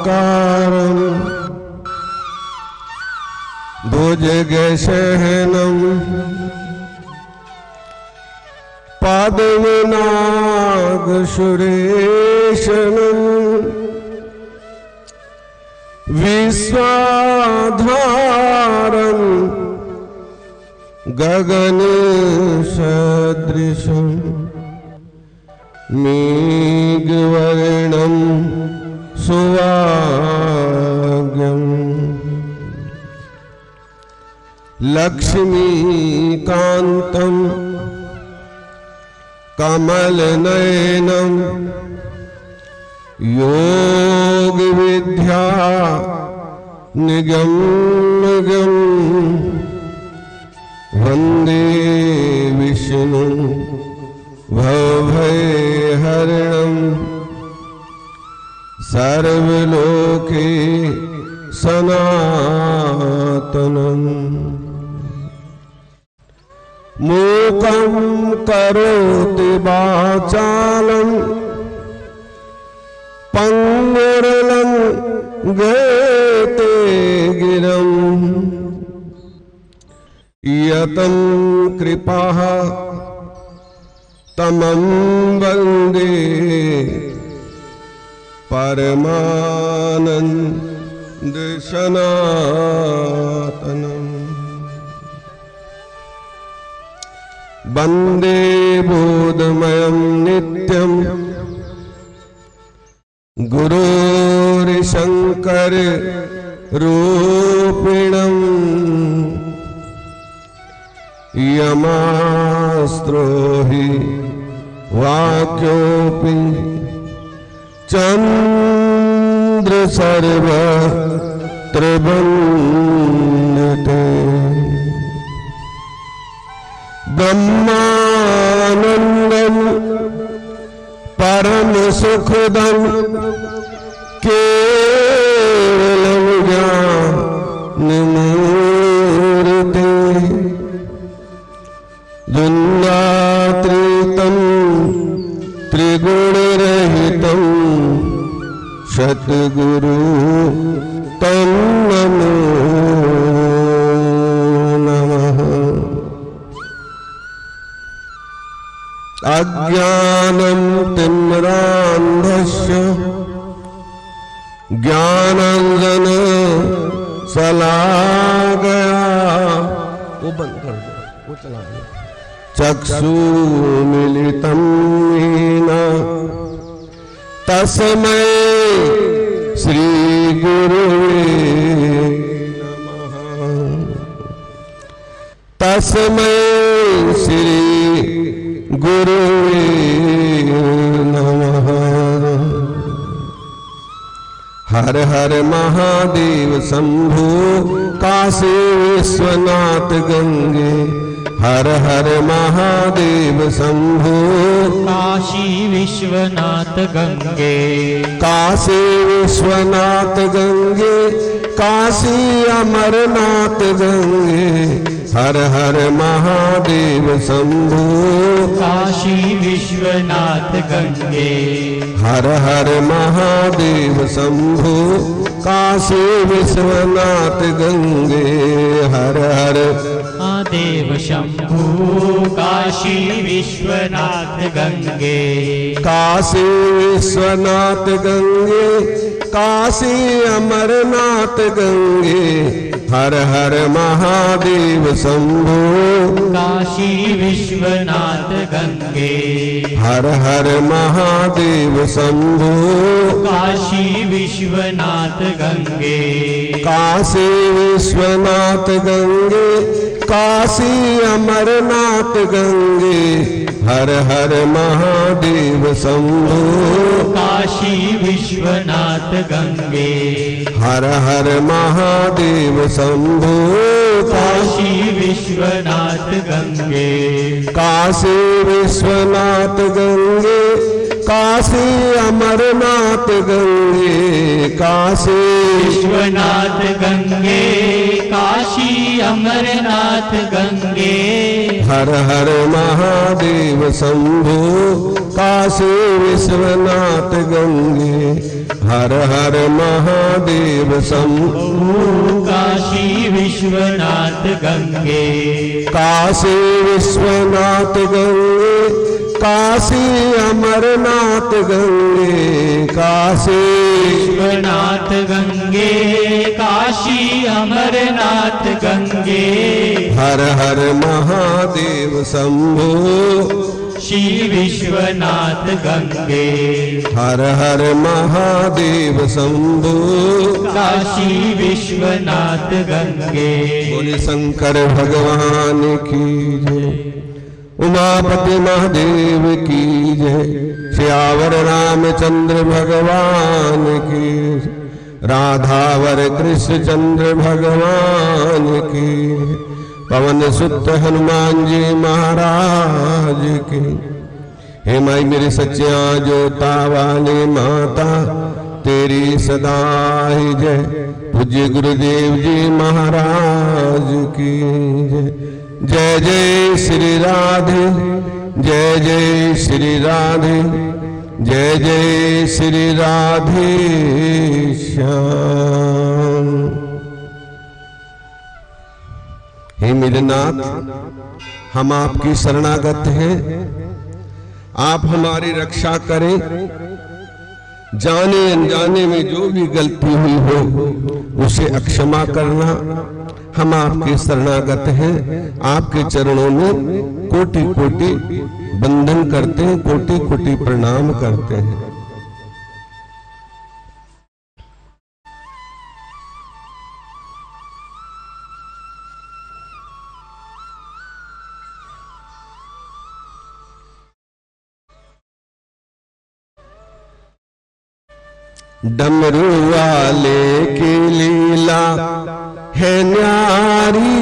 शुभाकारम् भुजगशयनम् पद्मनाभसुरेशनम् विश्वाधारम् गगनसदृशम् मेघवर्णं सुवाग्यम् लक्ष्मीकान्तं कमलनयनं योगविद्या निगम्यं वन्दे विष्णु भवभयहरणं सर्वलोके सनातनम् मूकं करोति वाचालं पंगुरलं गते गिरं यतं कृपाः तमं वन्दे परमानन्द सनातनम् वन्दे बोधमयं नित्यं गुरोर्शङ्कर रूपिणं यमास्त्रोहि वाक्योऽपि चन्द्रसर्वत्र वन्दते ब्रह्मानन्दं परम सुखदं केवलं ज्ञानमूर्ते द्वन्द्वातीतं त्रिगुणरहितं सद्गुरु तं नमो नमः। अज्ञानं तिम्रान्धस्य ज्ञानाञ्जन शलाकया वो बंद कर दो, वो चला दो। चक्षुर्मीलितं येन तस्मै श्रीगुरुवे नमः। तस्मै श्री गुरुवे नमः। हर हर महादेव शंभो काशी विश्वनाथ गंगे। हर हर महादेव शंभो काशी विश्वनाथ गंगे। काशी विश्वनाथ गंगे काशी अमरनाथ गंगे। हर हर महादेव शंभो काशी विश्वनाथ गंगे। हर हर महादेव शंभो काशी विश्वनाथ गंगे। हर हर महादेव शंभो काशी विश्वनाथ गंगे। काशी विश्वनाथ गंगे काशी अमरनाथ गंगे। हर हर महादेव शंभो काशी विश्वनाथ गंगे। हर हर महादेव शंभो काशी विश्वनाथ गंगे। काशी विश्वनाथ गंगे काशी अमरनाथ गंगे। हर हर महादेव शंभो काशी विश्वनाथ गंगे। हर हर महादेव शंभो काशी विश्वनाथ गंगे। काशी विश्वनाथ गंगे काशी अमरनाथ गंगे। काशी विश्वनाथ गंगे काशी अमरनाथ गंगे। हर हर महादेव शंभो काशी विश्वनाथ गंगे हर हर महादेव शंभो काशी विश्वनाथ गंगे काशी विश्वनाथ गंगे काशी अमरनाथ गंगे काशी विश्वनाथ गंगे काशी अमरनाथ गंगे हर हर महादेव शंभो श्री विश्वनाथ गंगे हर हर महादेव शंभो काशी विश्वनाथ गंगे बोले शंकर भगवान की जय उमापति महादेव की जय श्यावर रामचंद्र भगवान की राधावर कृष्ण चंद्र भगवान की पवन सुत हनुमान जी महाराज की हे माई मेरे सच्चिया जोता वाली माता तेरी सदा ही जय पूज्य गुरुदेव जी महाराज की जय जय जय श्री राधे जय जय श्री राधे जय जय श्री राधे श्याम। हे मेरे नाथ हम आपकी शरणागत हैं आप हमारी रक्षा करें जाने अनजाने में जो भी गलती हुई हो उसे अक्षमा करना हम आपके शरणागत हैं आपके चरणों में कोटि कोटि बंधन करते हैं कोटि कोटि प्रणाम करते हैं। डमरू वाले की लीला है न्यारी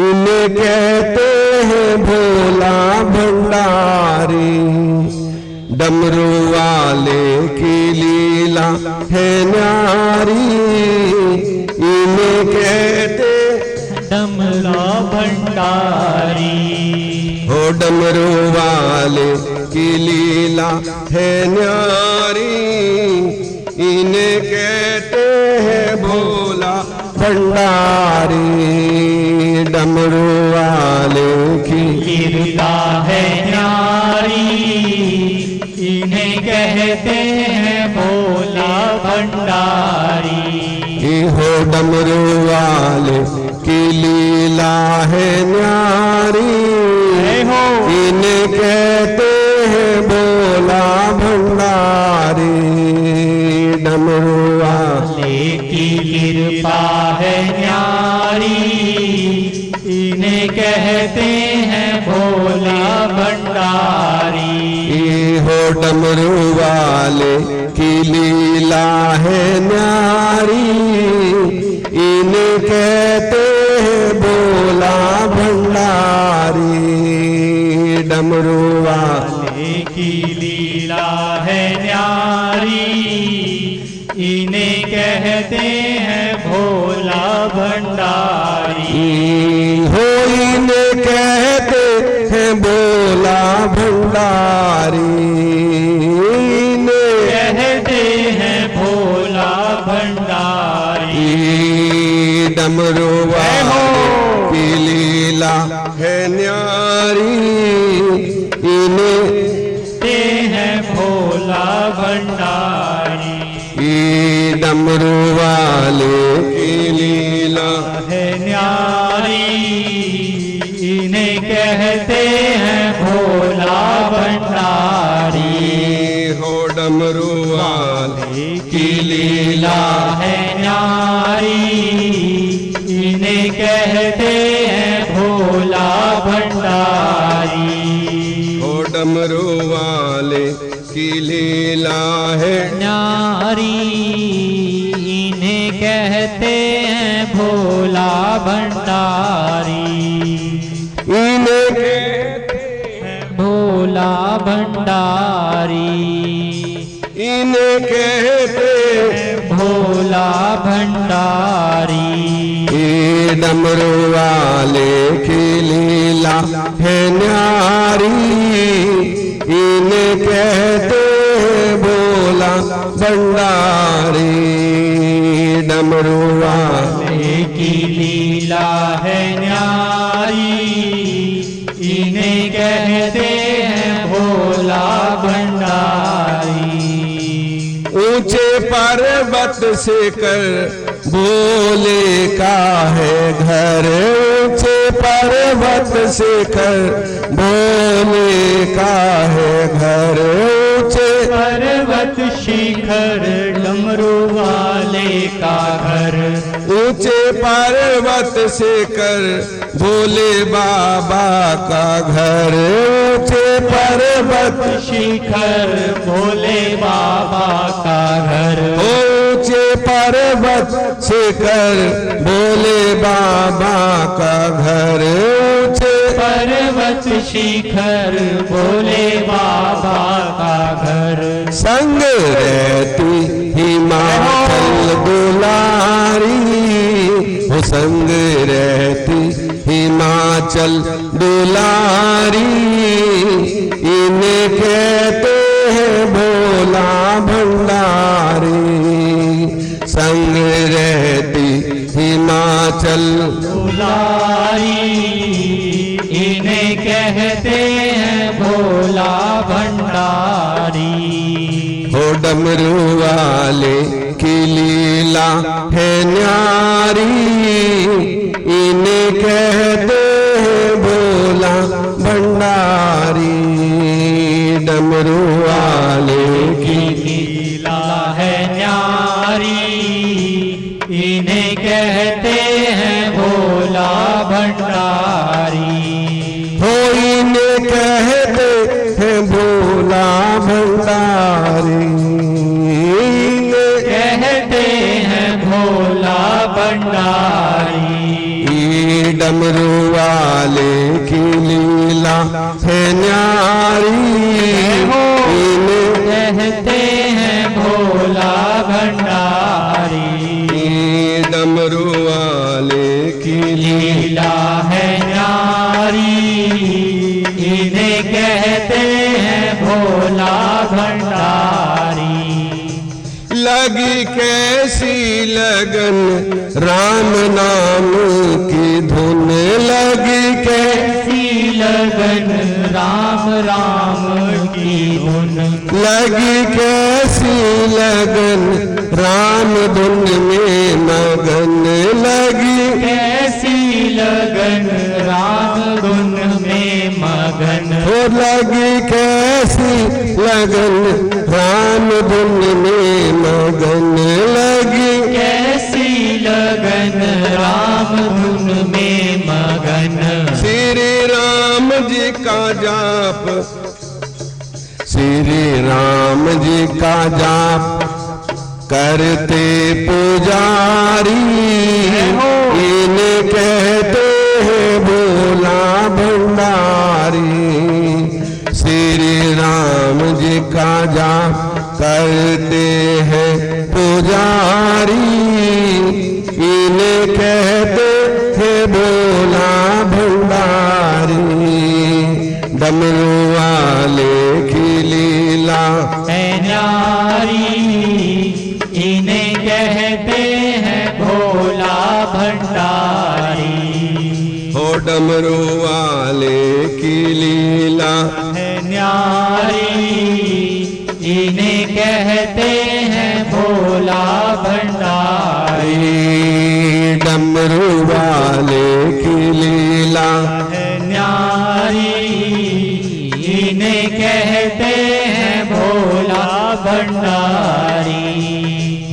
इन्हें कहते हैं भोला भंडारी डमरू वाले की लीला है न्यारी इन्हें कहते डमरा भंडारी हो डमरू वाले की लीला है न्यारी इन्हें कहते हैं भोला भंडारी डमरू वाले की लीला है न्यारी इन्हें कहते हैं भोला भंडारी हो डमरू वाले की लीला है न्यारी इन्हें कहते हैं भोला भंडारी डमरू वाले की कृपा है न्यारी इन्हें कहते हैं भोला भंडारी हो डमरू वाले की लीला है न्यारी इन्हें कहते हैं भोला भंडारी डमरू वाले की लीला है न्यारी इन्हें कहते हैं भोला भंडारी हो इन्हें कहते हैं भोला भंडारी कहते हैं भोला भंडारी डमरू वाले की लीला है न्यारी इन्हें कहते हैं भोला भंडारी डमरू वाले की लीला है न्यारी इन्हें कहते हैं भोला भंडारी हो डमरू वाले की लीला है न्यारी इन्हें कहते हैं भोला भंडारी हो डमरू वाले की लीला है न्यारी इन्हें कहते हैं भोला भंडारी इन्हें कहते हैं भोला भंडारी इन्हें कहते हैं भोला भंडारी डमरू वाले की लीला है न्यारी, इन्हें कहते हैं भोला भंडारी। डमरू वाले की लीला है न्यारी, इन्हें कहते हैं भोला भंडारी। ऊंचे पर्वत से कर भोले का है घर, ऊंचे पर्वत से कर भोले का है घर। ऊंचे पर्वत शिखर डमरू वाले का घर, ऊंचे पर्वत से कर भोले बाबा का घर। ऊंचे पर्वत शिखर भोले बाबा का घर। ऊंचे पर्वत से कर भोले बाबा का घर। ऊंचे पर्वत शिखर भोले बाबा का घर। संग रहती हिमाचल दुलारी, वो संग रहती हिमाचल दुलारी, इन्हें कहते हैं भोला भंडारी। संग रहती हिमाचल दुलारी, इन्हें कहते हैं भोला भंडारी। हो डमरू वाले की लीला है न्यारी, इन्हें कहते हैं भोला भंडारी। डमरू वाले की लीला है न्यारी, इन्हें कहते हैं भोला भंडारी। हो इन्हें कहते हैं भोला भंडारी, कहते हैं भोला भंडारी। डमरू वाले की लीला है न्यारी, इन्हें कहते हैं भोला भंडारी। डमरू वाले की लीला है न्यारी, इन्हें कहते हैं भोला भंडारी। लगी कैसी लगन राम नाम की धुन, लगी कैसी लगन राम राम की धुन। लगी कैसी लगन राम धुन में मगन, लगी कैसी लगन राम धुन में मगन। हो लगी कैसी लगन राम धुन में मगन, लगी कैसी लगन राम धुन में मगन। श्री राम जी का जाप, श्री राम जी का जाप करते पुजारी, इन्हें कहते हैं भोला भंडारी। श्री राम जी का जाप करते हैं पुजारी, इन्हें कहते हैं भोला भंडारी। डमरू वाले की लीला है न्यारी, इन्हें कहते हैं भोला भंडारी। हो डमरू वाले की लीला है न्यारी, इन्हें कहते हैं भोला भंडारी। डमरू वाले की लीला है न्यारी, इन्हें कहते हैं भोला भंडारी।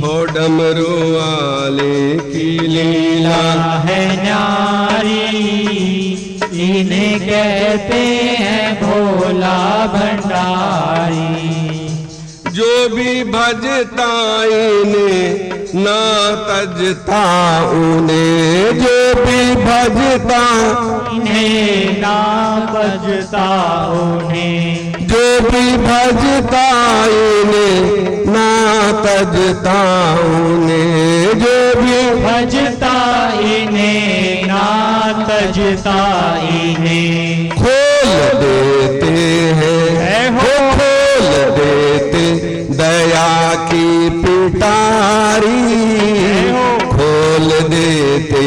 हो डमरू वाले की लीला है न्यारी, इन्हें कहते हैं भोला भंडारी। जो भी भजता इन्हें ना तजता उन्हें, जो भी भजता इन्हें ना बजता उन्हें। जो भी भजता इन्हें ना तजता उन्हें, जो भी भजता इन्हें ना बचता इन्हें। खोल देते हैं हो खोल देते दया की पिटारी, खोल देते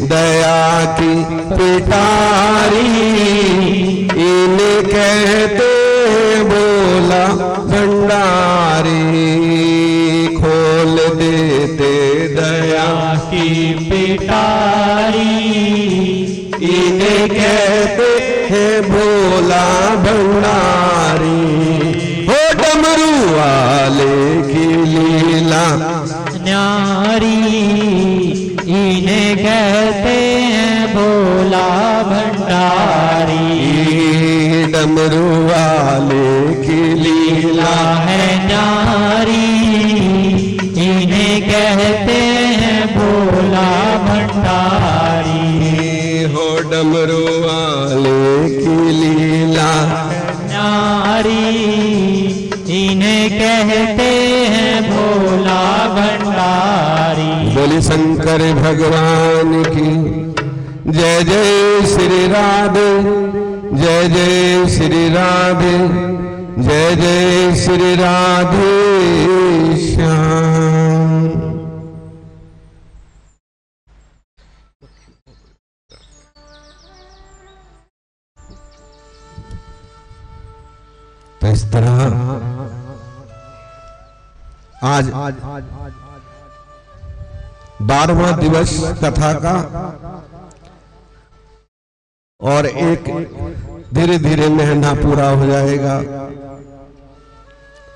दया की पिटारी, इन्हें कहते बोला भंडारी। खोल देते दया की पिटारी, इन्हें कहते हैं भोला भंडारी। हो डमरू वाले की लीला न्यारी, इन्हें कहते हैं भोला भंडारी। डमरू वाले की लीला है न्यारी, इन्हें कहते हैं भोला भंडारी। हो डमरू वाले की लीला न्यारी, इन्हें कहते हैं भोला भंडारी। बोली शंकर भगवान की जय जय श्री राधे, जय जय श्री राधे, जय जय श्री राधे श्याम। तो इस तरह आज 12वां दिवस कथा का, और एक धीरे धीरे महीना पूरा हो जाएगा।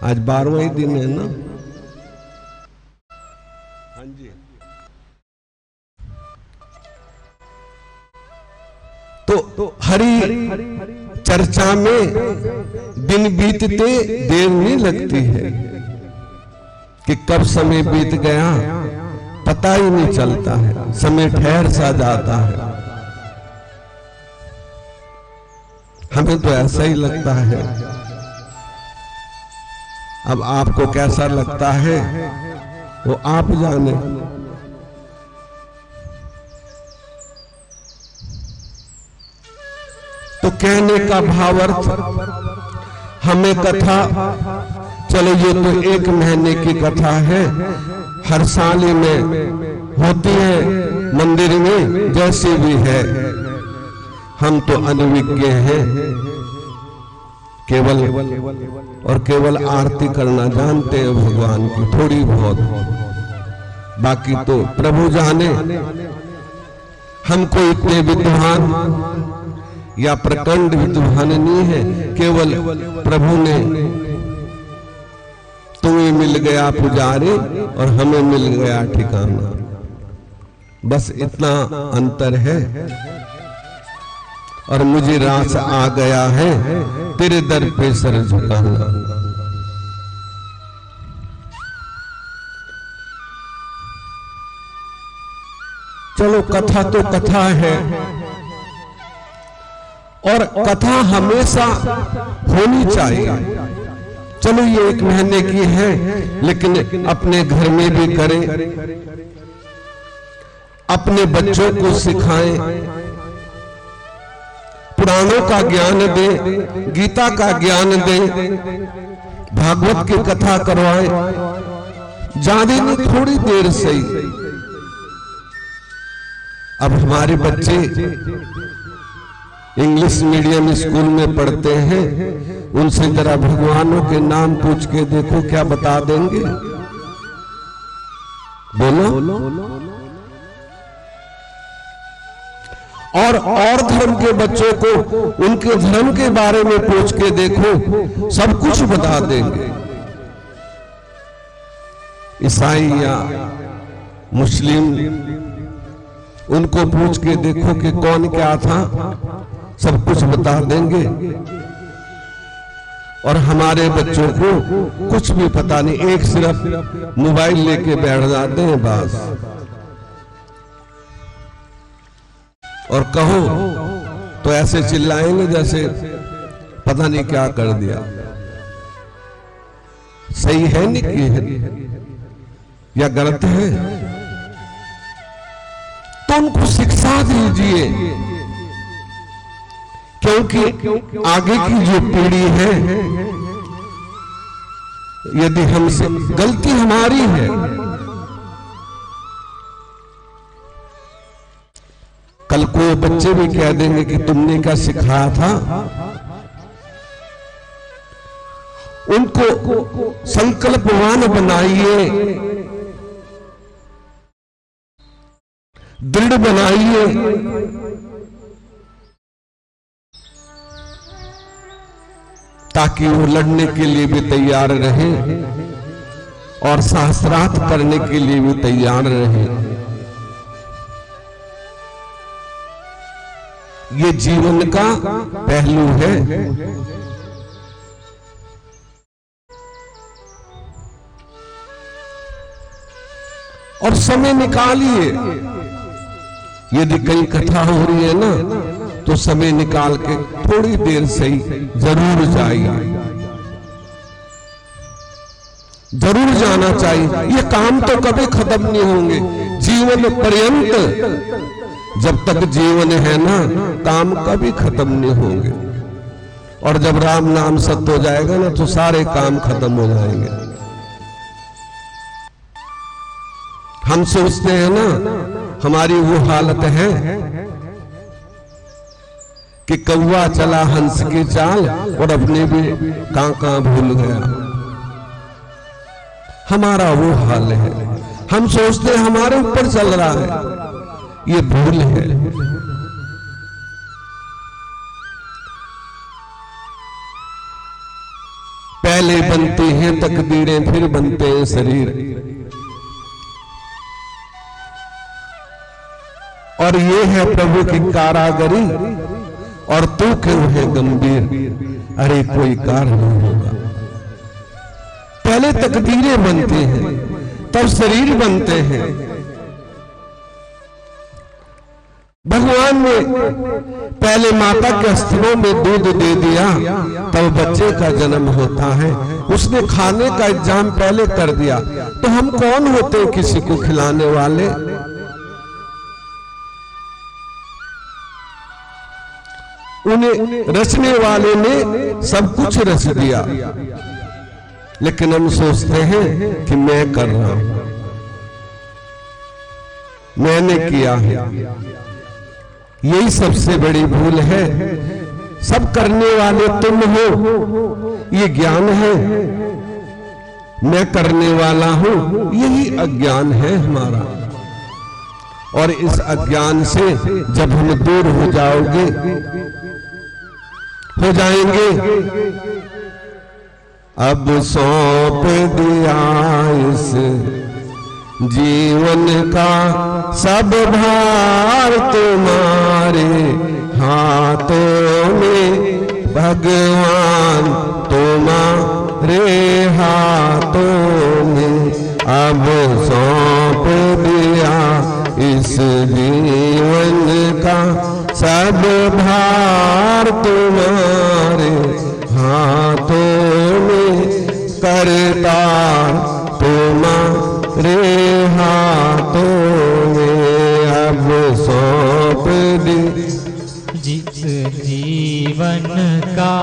आज 12वां ही दिन है ना? हाँ जी। तो हरि चर्चा में दिन बीतते देर नहीं लगती है कि कब समय बीत गया पता ही नहीं चलता है, समय ठहर सा जाता है। हमें तो ऐसा ही लगता है। अब आपको कैसा लगता है वो आप जाने। तो कहने का भावार्थ, हमें कथा, चलो ये तो 1 महीने की कथा है, हर साल में होती है मंदिर में, जैसी भी है। हम तो अनविज्ञ हैं, केवल और केवल आरती करना जानते हैं भगवान की, थोड़ी बहुत। बाकी तो प्रभु जाने। हमको इतने विद्वान या प्रचंड विद्वान नहीं है, केवल प्रभु ने तुम्हें मिल गया पुजारी और हमें मिल गया ठिकाना, बस इतना अंतर है। और मुझे रास आ गया है तेरे दर पे सर झुकाना। चलो कथा तो कथा है, और कथा हमेशा होनी चाहिए। चलो ये 1 महीने की है, लेकिन अपने घर में भी करें, अपने बच्चों को सिखाएं, पुराणों का ज्ञान दें, गीता का ज्ञान दें, भागवत की कथा करवाएं, ज्यादा नहीं, थोड़ी देर से ही। अब हमारे बच्चे इंग्लिश मीडियम स्कूल में पढ़ते हैं, उनसे जरा भगवानों के नाम पूछ के देखो, क्या बता देंगे? बोलो। और धर्म के बच्चों को उनके धर्म के बारे में पूछ के देखो, सब कुछ बता देंगे। ईसाई या मुस्लिम, उनको पूछ के देखो कि कौन क्या था, सब कुछ बता देंगे। और हमारे बच्चों को कुछ भी पता नहीं, एक सिर्फ मोबाइल लेके बैठ जाते हैं बस। और कहो तो ऐसे चिल्लाएंगे जैसे पता नहीं क्या कर दिया। सही है नहीं है या गलत है? तो उनको शिक्षा दीजिए क्योंकि आगे की जो पीढ़ी है, यदि हमसे गलती हमारी है, कल को बच्चे भी कह देंगे कि तुमने क्या सिखाया था। उनको संकल्पवान बनाइए, दृढ़ बनाइए, ताकि वो लड़ने के लिए भी तैयार रहे और शास्त्रार्थ करने के लिए भी तैयार रहे। ये जीवन का पहलू है। और समय निकालिए, यदि कहीं कथा हो रही है ना, तो समय निकाल के थोड़ी देर से ही जरूर जाइए, जरूर जाना चाहिए। ये काम तो कभी खत्म नहीं होंगे, जीवन पर्यंत जब तक जीवन है ना, काम कभी खत्म नहीं होंगे। और जब राम नाम सत्य हो जाएगा ना, तो सारे काम खत्म हो जाएंगे। हम सोचते हैं ना, हमारी वो हालत है कि कौवा चला हंस की चाल और अपने भी कांका भूल गया। हमारा वो हाल है। हम सोचते हैं हमारे ऊपर चल रहा है, ये भूल है। पहले बनती हैं तकदीरें, फिर बनते हैं शरीर। और ये है प्रभु की कारागरी, और तू क्यों है गंभीर, अरे कोई कार नहीं होगा। पहले तकदीरें बनती हैं, तब शरीर बनते हैं। भगवान ने पहले माता के स्तनों में दूध दे दिया, तब बच्चे का जन्म होता है। उसने खाने का इंतजाम पहले कर दिया, तो हम कौन होते हैं किसी को खिलाने वाले। उन्हें रचने वाले ने सब कुछ रच दिया, लेकिन हम सोचते हैं कि मैं कर रहा हूं, मैंने किया है। यही सबसे बड़ी भूल है। सब करने वाले तुम हो, ये ज्ञान है। मैं करने वाला हूं, यही अज्ञान है हमारा। और इस अज्ञान से जब हम दूर हो जाएंगे, अब सौंप दिया इस जीवन का सब भार तुम्हारे हाथों में, भगवान तुम्हारे हाथों में। अब सौंप दिया इस जीवन का सब भार तुम्हारे हाथों में, करतार तुम्हारे हाथों में। अब सौंप दी जिस जीवन का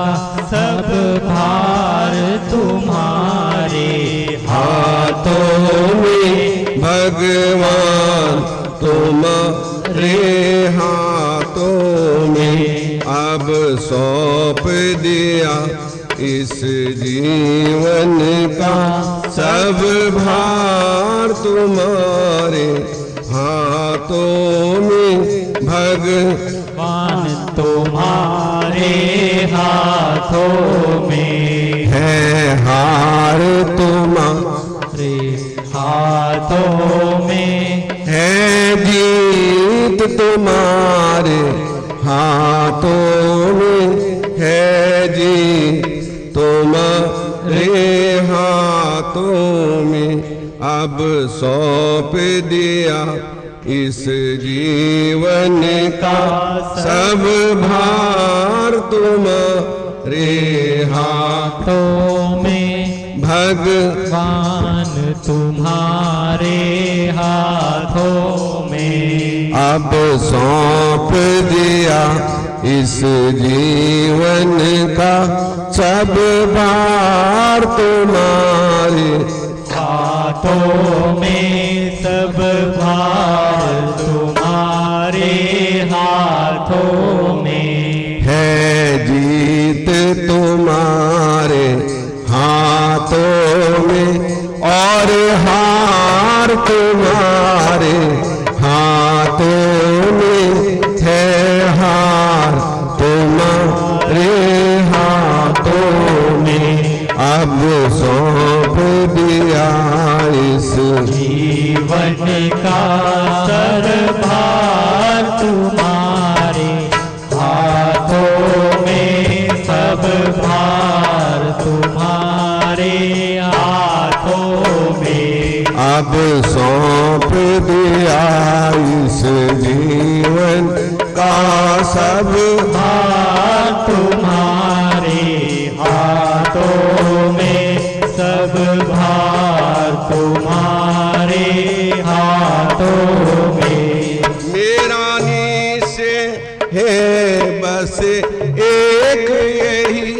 सब भार तुम्हारे हाथों में, भगवान तुम्हारे हाथों में। अब सौंप दिया इस जीवन का सब भार तुम्हारे हाथों में, भगवान तुम्हारे हाथों में। है हार तुम्हारे हाथों में, है जीत तुम्हारे हाथों में, है जीत तुम्हारे हाथों में। अब सौंप दिया इस जीवन का सब भार तुम्हारे हाथों में, भगवान तुम्हारे हाथों में। अब सौंप दिया इस जीवन का सब भार तुम्हारे हाथों में सब भार तुम्हारे हाथों में है जीत तुम्हारे हाथों में और हार तुम्हारे हाथों में है हार तुम्हारे हाथों में अब सौंप दिया इस जीवन का सरभार तुम्हारे हाथों में सब भार तुम्हारे हाथों में अब सौंप दिया इस जीवन का सब भार तुम्हारे हाथों में सब भार तुम्हारे हाथों में मेरा से है बस एक यही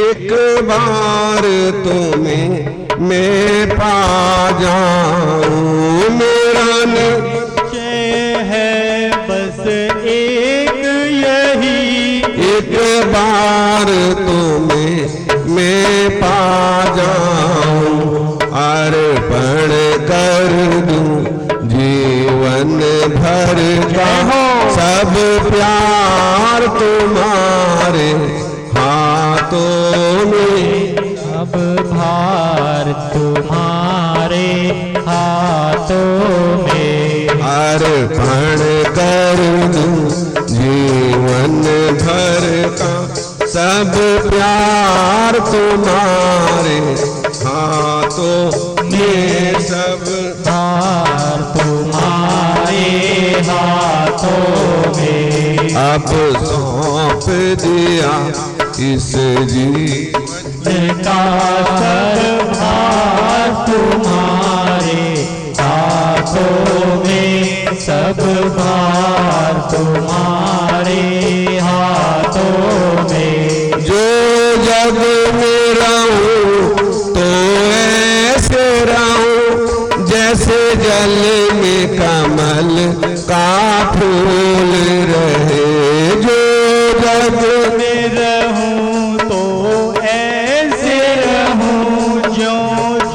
एक बार तुम्हें मैं पा जाऊं मेरा निश्चय है बस एक यही एक बार तुम्हें मैं पा जाऊं अर्पण कर दूं जीवन भर का सब प्यार तुम्हारे हाथों में अब भार तुम्हारे हाथों में अर्पण कर दूं जीवन भर का सब प्यार तुम्हारे हाथों में सब भार तुम्हारे हाथों में अब सौंप दिया इस जीवन का सरभार तुम्हारे हाथों में सब भार तुम्हारे हाथों में जो जग में रहूं तो ऐसे रहूं जैसे जल में कमल का फूल रहे जो जग में रहूं तो ऐसे रहूं जो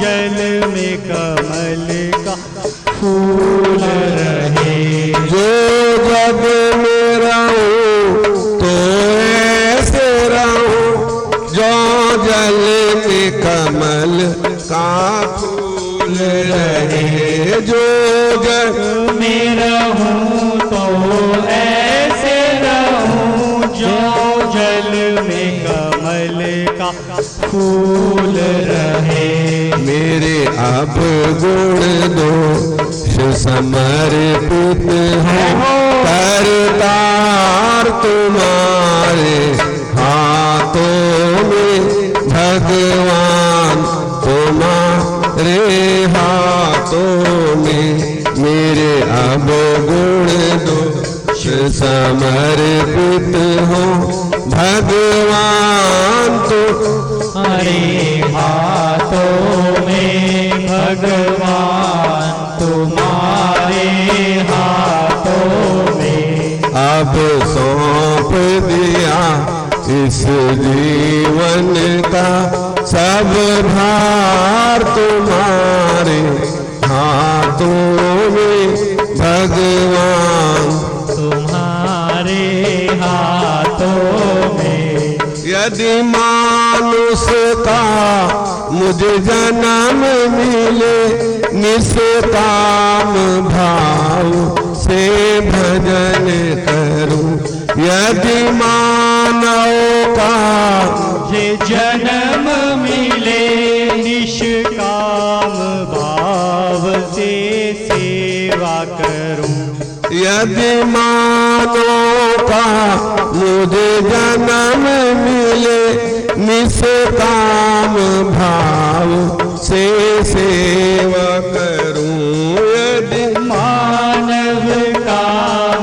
जल में कमल का फूल रहे जो जग में रहूं तो ऐसे रहूं जो जल में कमल का फूल रहे जो जग में रहूं तो ऐसे रहूं जो जल में कमल का फूल रहे मेरे अब गुण दोष समर्पित हो करतार तुम्हारे हाथों में भगवान तुम्हारे हाथों में मेरे अब गुण दोष समर्पित हो भगवान हरे हाथों में भगवान तुम्हारे हाथों में अब सौंप दिया इस जीवन का सब भार तुम्हारे हाथों में भगवान तुम्हारे हाथों में यदि मानुष का मुझे जन्म मिले निष्काम भाव से भजन करूं यदि मानव का मुझे जन्म मिले निष्काम भाव से सेवा करूं यदि मानव का मुझे जन्म मिले निष्काम भाव से सेवा करूं यदि मानव का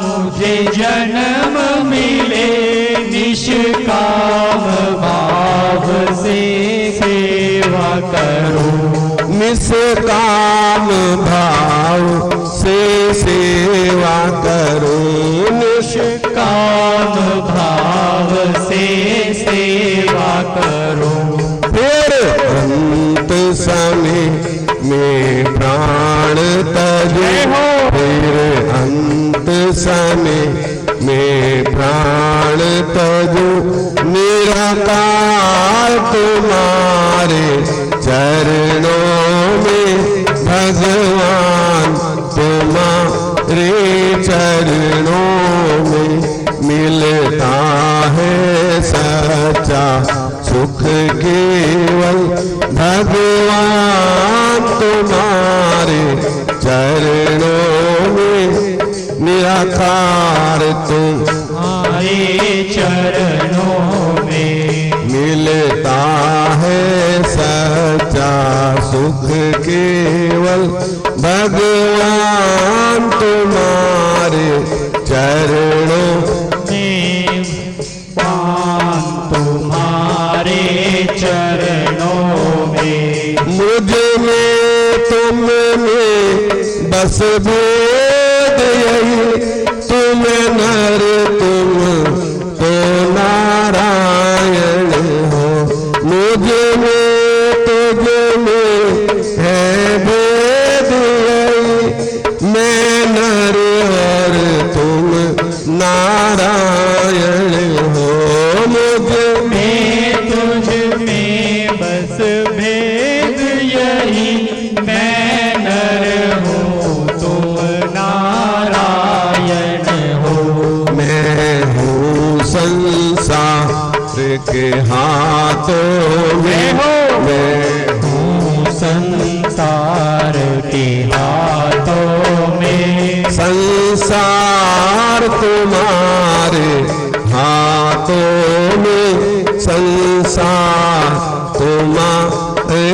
मुझे जन्म मिले निष्काम भाव से सेवा करूं, निष्काम भाव से सेवा करूं। फिर अंत समय में प्राण तजो, फिर अंत समय में प्राण तजो, निराकार तुम्हारे चरणों में भगवान, तुम्हारे चरणों में मिलता है सच्चा सुख केवल भगवान, तुम्हारे चरणों में निराकार तुम्हारे चरणों में मिलता है सच्चा सुख केवल भगवान, तुम्हारे चरणों में, तुम्हारे चरणों में। मुझ में तुम में बस भेद यही, तुम नर तुम तो नारायण हो, मुझ में तुझ में है भेद यही, मैं नर और तुम नारायण हो, मुझ में तुझ में बस भेद यही, मैं नर हूँ तुम नारायण हो। मैं हूँ संसार के हाथों में, मैं हूँ संसार के हाथों में। संसार तुम्हारे हाथों में, संसार तुम्हारे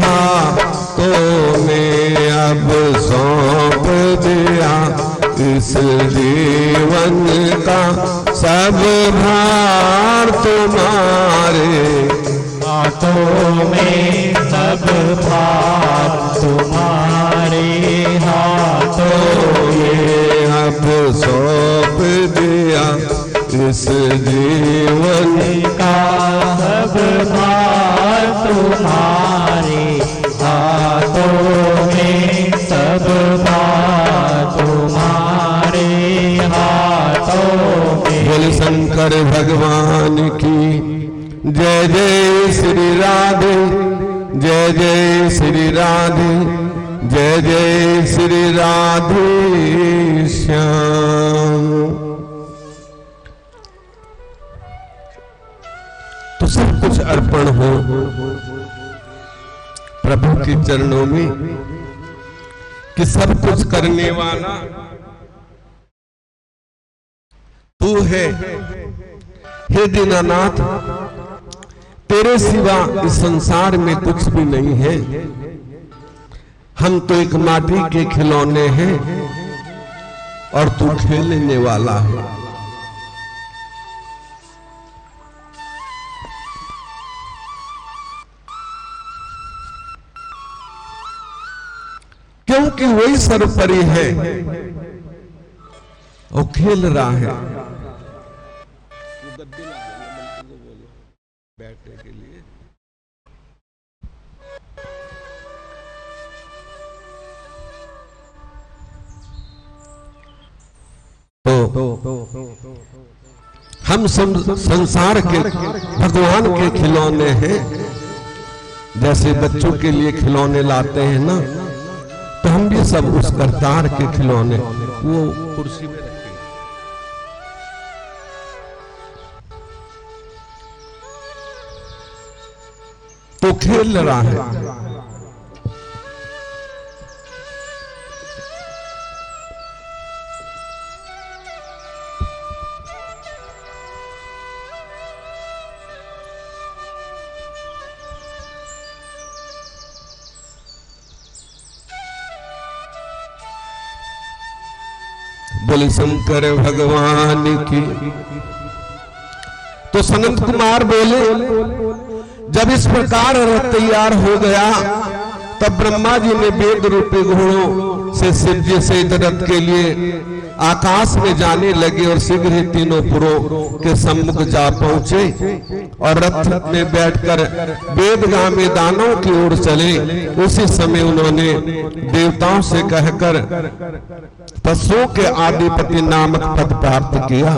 हाथों में, अब सौंप दिया इस जीवन का सब भार तुम्हारे हाथों में, सब भार तुम्हारे हाथों में। अब सौंप दिया इस जीवन का सब भार तुम्हारे हाथों में, सब भार तुम्हारे हाथों में। बोल शंकर भगवान की जय जय श्री राधे, जय जय श्री राधे, जय जय श्री राधे श्याम। तो सब कुछ अर्पण हो प्रभु के चरणों में, कि सब कुछ करने वाला तू है। हे दीनानाथ, तेरे सिवा इस संसार में कुछ भी नहीं है, हम तो एक माटी के खिलौने हैं और तू खेलने वाला है। क्योंकि वही सर्वोपरि है, वो खेल रहा है। बैठने के लिए तो हम संसार के भगवान के खिलौने हैं। जैसे बच्चों के लिए खिलौने लाते हैं ना, तो हम भी सब उस करतार के खिलौने, वो कुर्सी में रखे, तो खेल रहा है। बोले शंकर भगवान की। तो सनत कुमार बोले, जब इस प्रकार रथ तैयार हो गया तब ब्रह्मा जी ने वेद रूपी घोड़ों से शिव जी से रथ के लिए आकाश में जाने लगे और शीघ्र ही तीनों पुरों के सम्मुख जा पहुंचे और रथ में बैठकर वेदगामी दानों की ओर चले। उसी समय उन्होंने देवताओं से कहकर पशुओं के आदिपति नामक पद प्राप्त किया,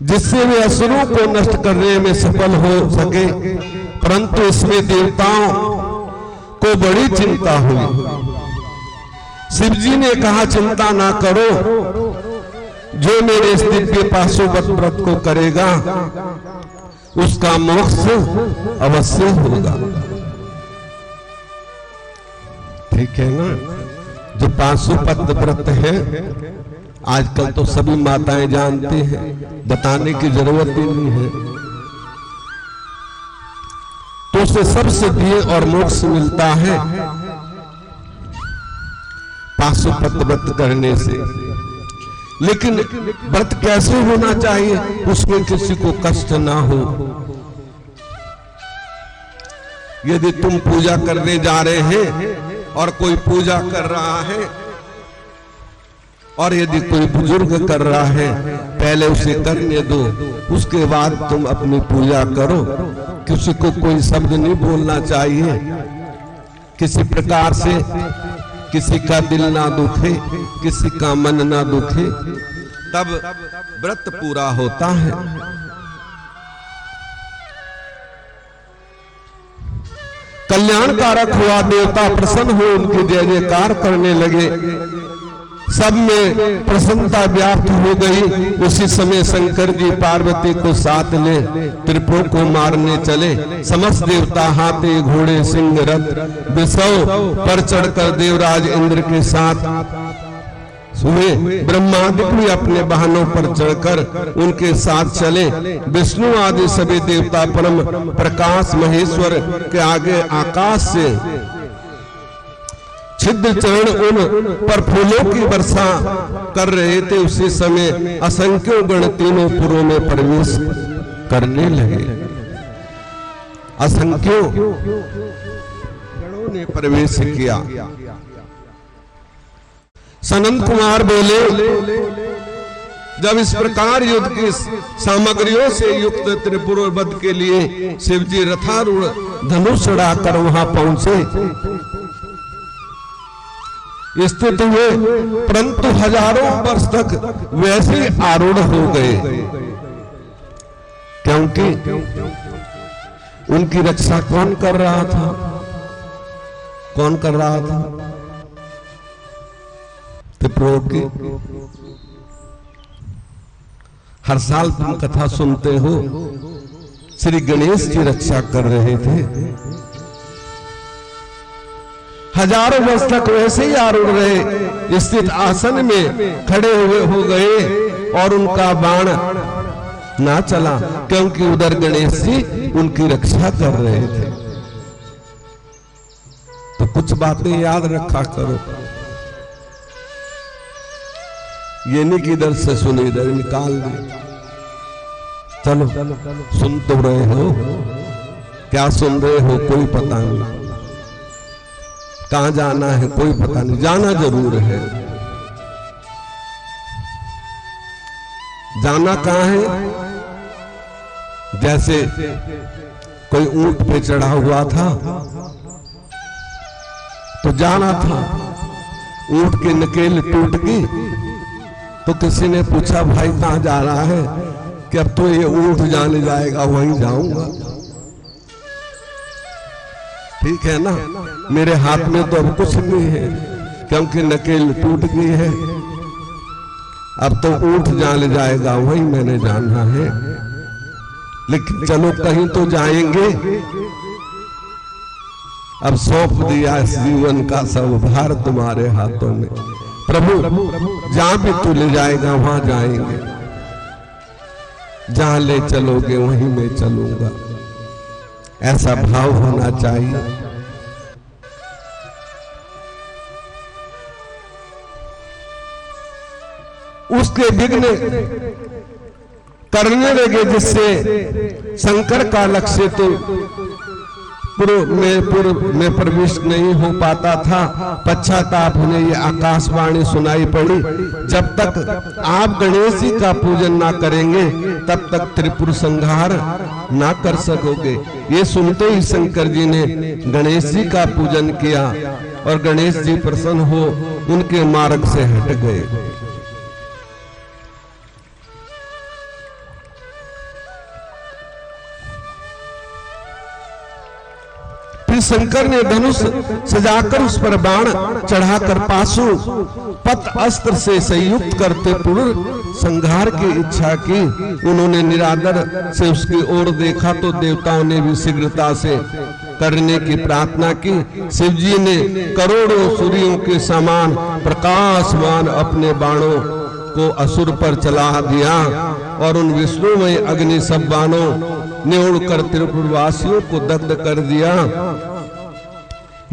जिससे वे असुरों को नष्ट करने में सफल हो सके। परंतु इसमें देवताओं को बड़ी चिंता हुई। शिव जी ने कहा, चिंता ना करो, जो मेरे इस दिव्य पाशुपत व्रत को करेगा उसका मोक्ष अवश्य होगा। ठीक है ना। जो पाशुपत व्रत है आजकल तो सभी माताएं जानती हैं, बताने की जरूरत ही नहीं है। तो उसे सब सिद्धि और मोक्ष मिलता है पाशुपत व्रत करने से। लेकिन व्रत कैसे होना चाहिए, उसमें किसी को कष्ट ना हो। यदि तुम पूजा करने जा रहे हैं और कोई पूजा कर रहा है और यदि कोई बुजुर्ग कर रहा है, पहले उसे करने दो, उसके बाद तुम अपनी पूजा करो। किसी को कोई शब्द नहीं बोलना चाहिए, किसी प्रकार से किसी का दिल ना दुखे, किसी का मन ना दुखे, तब व्रत पूरा होता है। कल्याणकारक हुआ, देवता प्रसन्न हो उनकी जय जयकार करने लगे। सब में प्रसन्नता व्याप्त हो गई। उसी समय शंकर जी पार्वती को साथ ले त्रिपुरों को मारने चले। समस्त देवता हाथी घोड़े सिंह रथ बिसव पर चढ़कर देवराज इंद्र के साथ हुए। ब्रह्मादिक भी अपने वाहनों पर चढ़कर उनके साथ चले। विष्णु आदि सभी देवता परम प्रकाश महेश्वर के आगे आकाश से छिद्र चरण उन पर फूलों की वर्षा कर रहे थे। उसी समय असंख्यों गण तीनों पुरों में प्रवेश करने लगे। असंख्यों गणों ने प्रवेश किया। सनंद कुमार बोले, जब इस प्रकार युद्ध की सामग्रियों से युक्त त्रिपुर वध के लिए शिवजी रथारूढ़ धनुष उड़ाकर वहां पहुंचे स्थित हुए, परंतु हजारों वर्ष तक वैसे आरूढ़ हो गए, क्योंकि उनकी रक्षा कौन कर रहा था? कौन कर रहा था? त्रिपुरों की। हर साल तुम कथा सुनते हो, श्री गणेश जी रक्षा कर रहे थे। हजारों वर्ष तक वैसे ही आरूढ़ रहे, स्थित आसन में खड़े हुए हो गए और उनका बाण ना चला, क्योंकि उधर गणेश जी उनकी रक्षा कर रहे थे। तो कुछ बातें याद रखा करो, ये नहीं कि इधर से सुने इधर निकाल दे। चलो सुन तो रहे हो, क्या सुन रहे हो कोई पता नहीं, कहां जाना है कोई पता नहीं, जाना जरूर है। जाना कहां है? जैसे कोई ऊंट पे चढ़ा हुआ था तो जाना था, ऊंट की नकेल टूट गई तो किसी ने पूछा भाई कहां जा रहा है? कि अब तो ये ऊंट जाने जाएगा, वहीं जाऊंगा। ठीक है ना, मेरे हाथ में तो अब कुछ नहीं है, क्योंकि नकेल टूट गई है। अब तो ऊंट जाने जाएगा, वहीं मैंने जाना है। लेकिन चलो कहीं तो जाएंगे। अब सौंप दिया इस जीवन का सब भार तुम्हारे हाथों में। प्रभु जहां भी तू ले जाएगा वहां जाएंगे, जहां ले चलोगे वहीं मैं चलूंगा, ऐसा भाव होना चाहिए। उसके विघ्न करने लगे, जिससे शंकर का लक्ष्य तो पूर्व में प्रविष्ट नहीं हो पाता था। पश्चाताप उन्हें ये आकाशवाणी सुनाई पड़ी, जब तक आप गणेश जी का पूजन ना करेंगे तब तक त्रिपुर संहार ना कर सकोगे। ये सुनते ही शंकर जी ने गणेश जी का पूजन किया और गणेश जी प्रसन्न हो उनके मार्ग से हट गए। शंकर ने धनुष सजाकर उस पर बाण चढ़ाकर पाशु पत अस्त्र से संयुक्त करते पूर्ण संहार की इच्छा की। उन्होंने निरादर से उसकी ओर देखा तो देवताओं ने भी शीघ्रता से करने की प्रार्थना की। शिव जी ने करोड़ों सूर्यों के समान प्रकाशमान अपने बाणों को असुर पर चला दिया और उन विष्णुमय अग्नि सब बाणों ने उड़कर त्रिपुरवासियों को दग्ध कर दिया।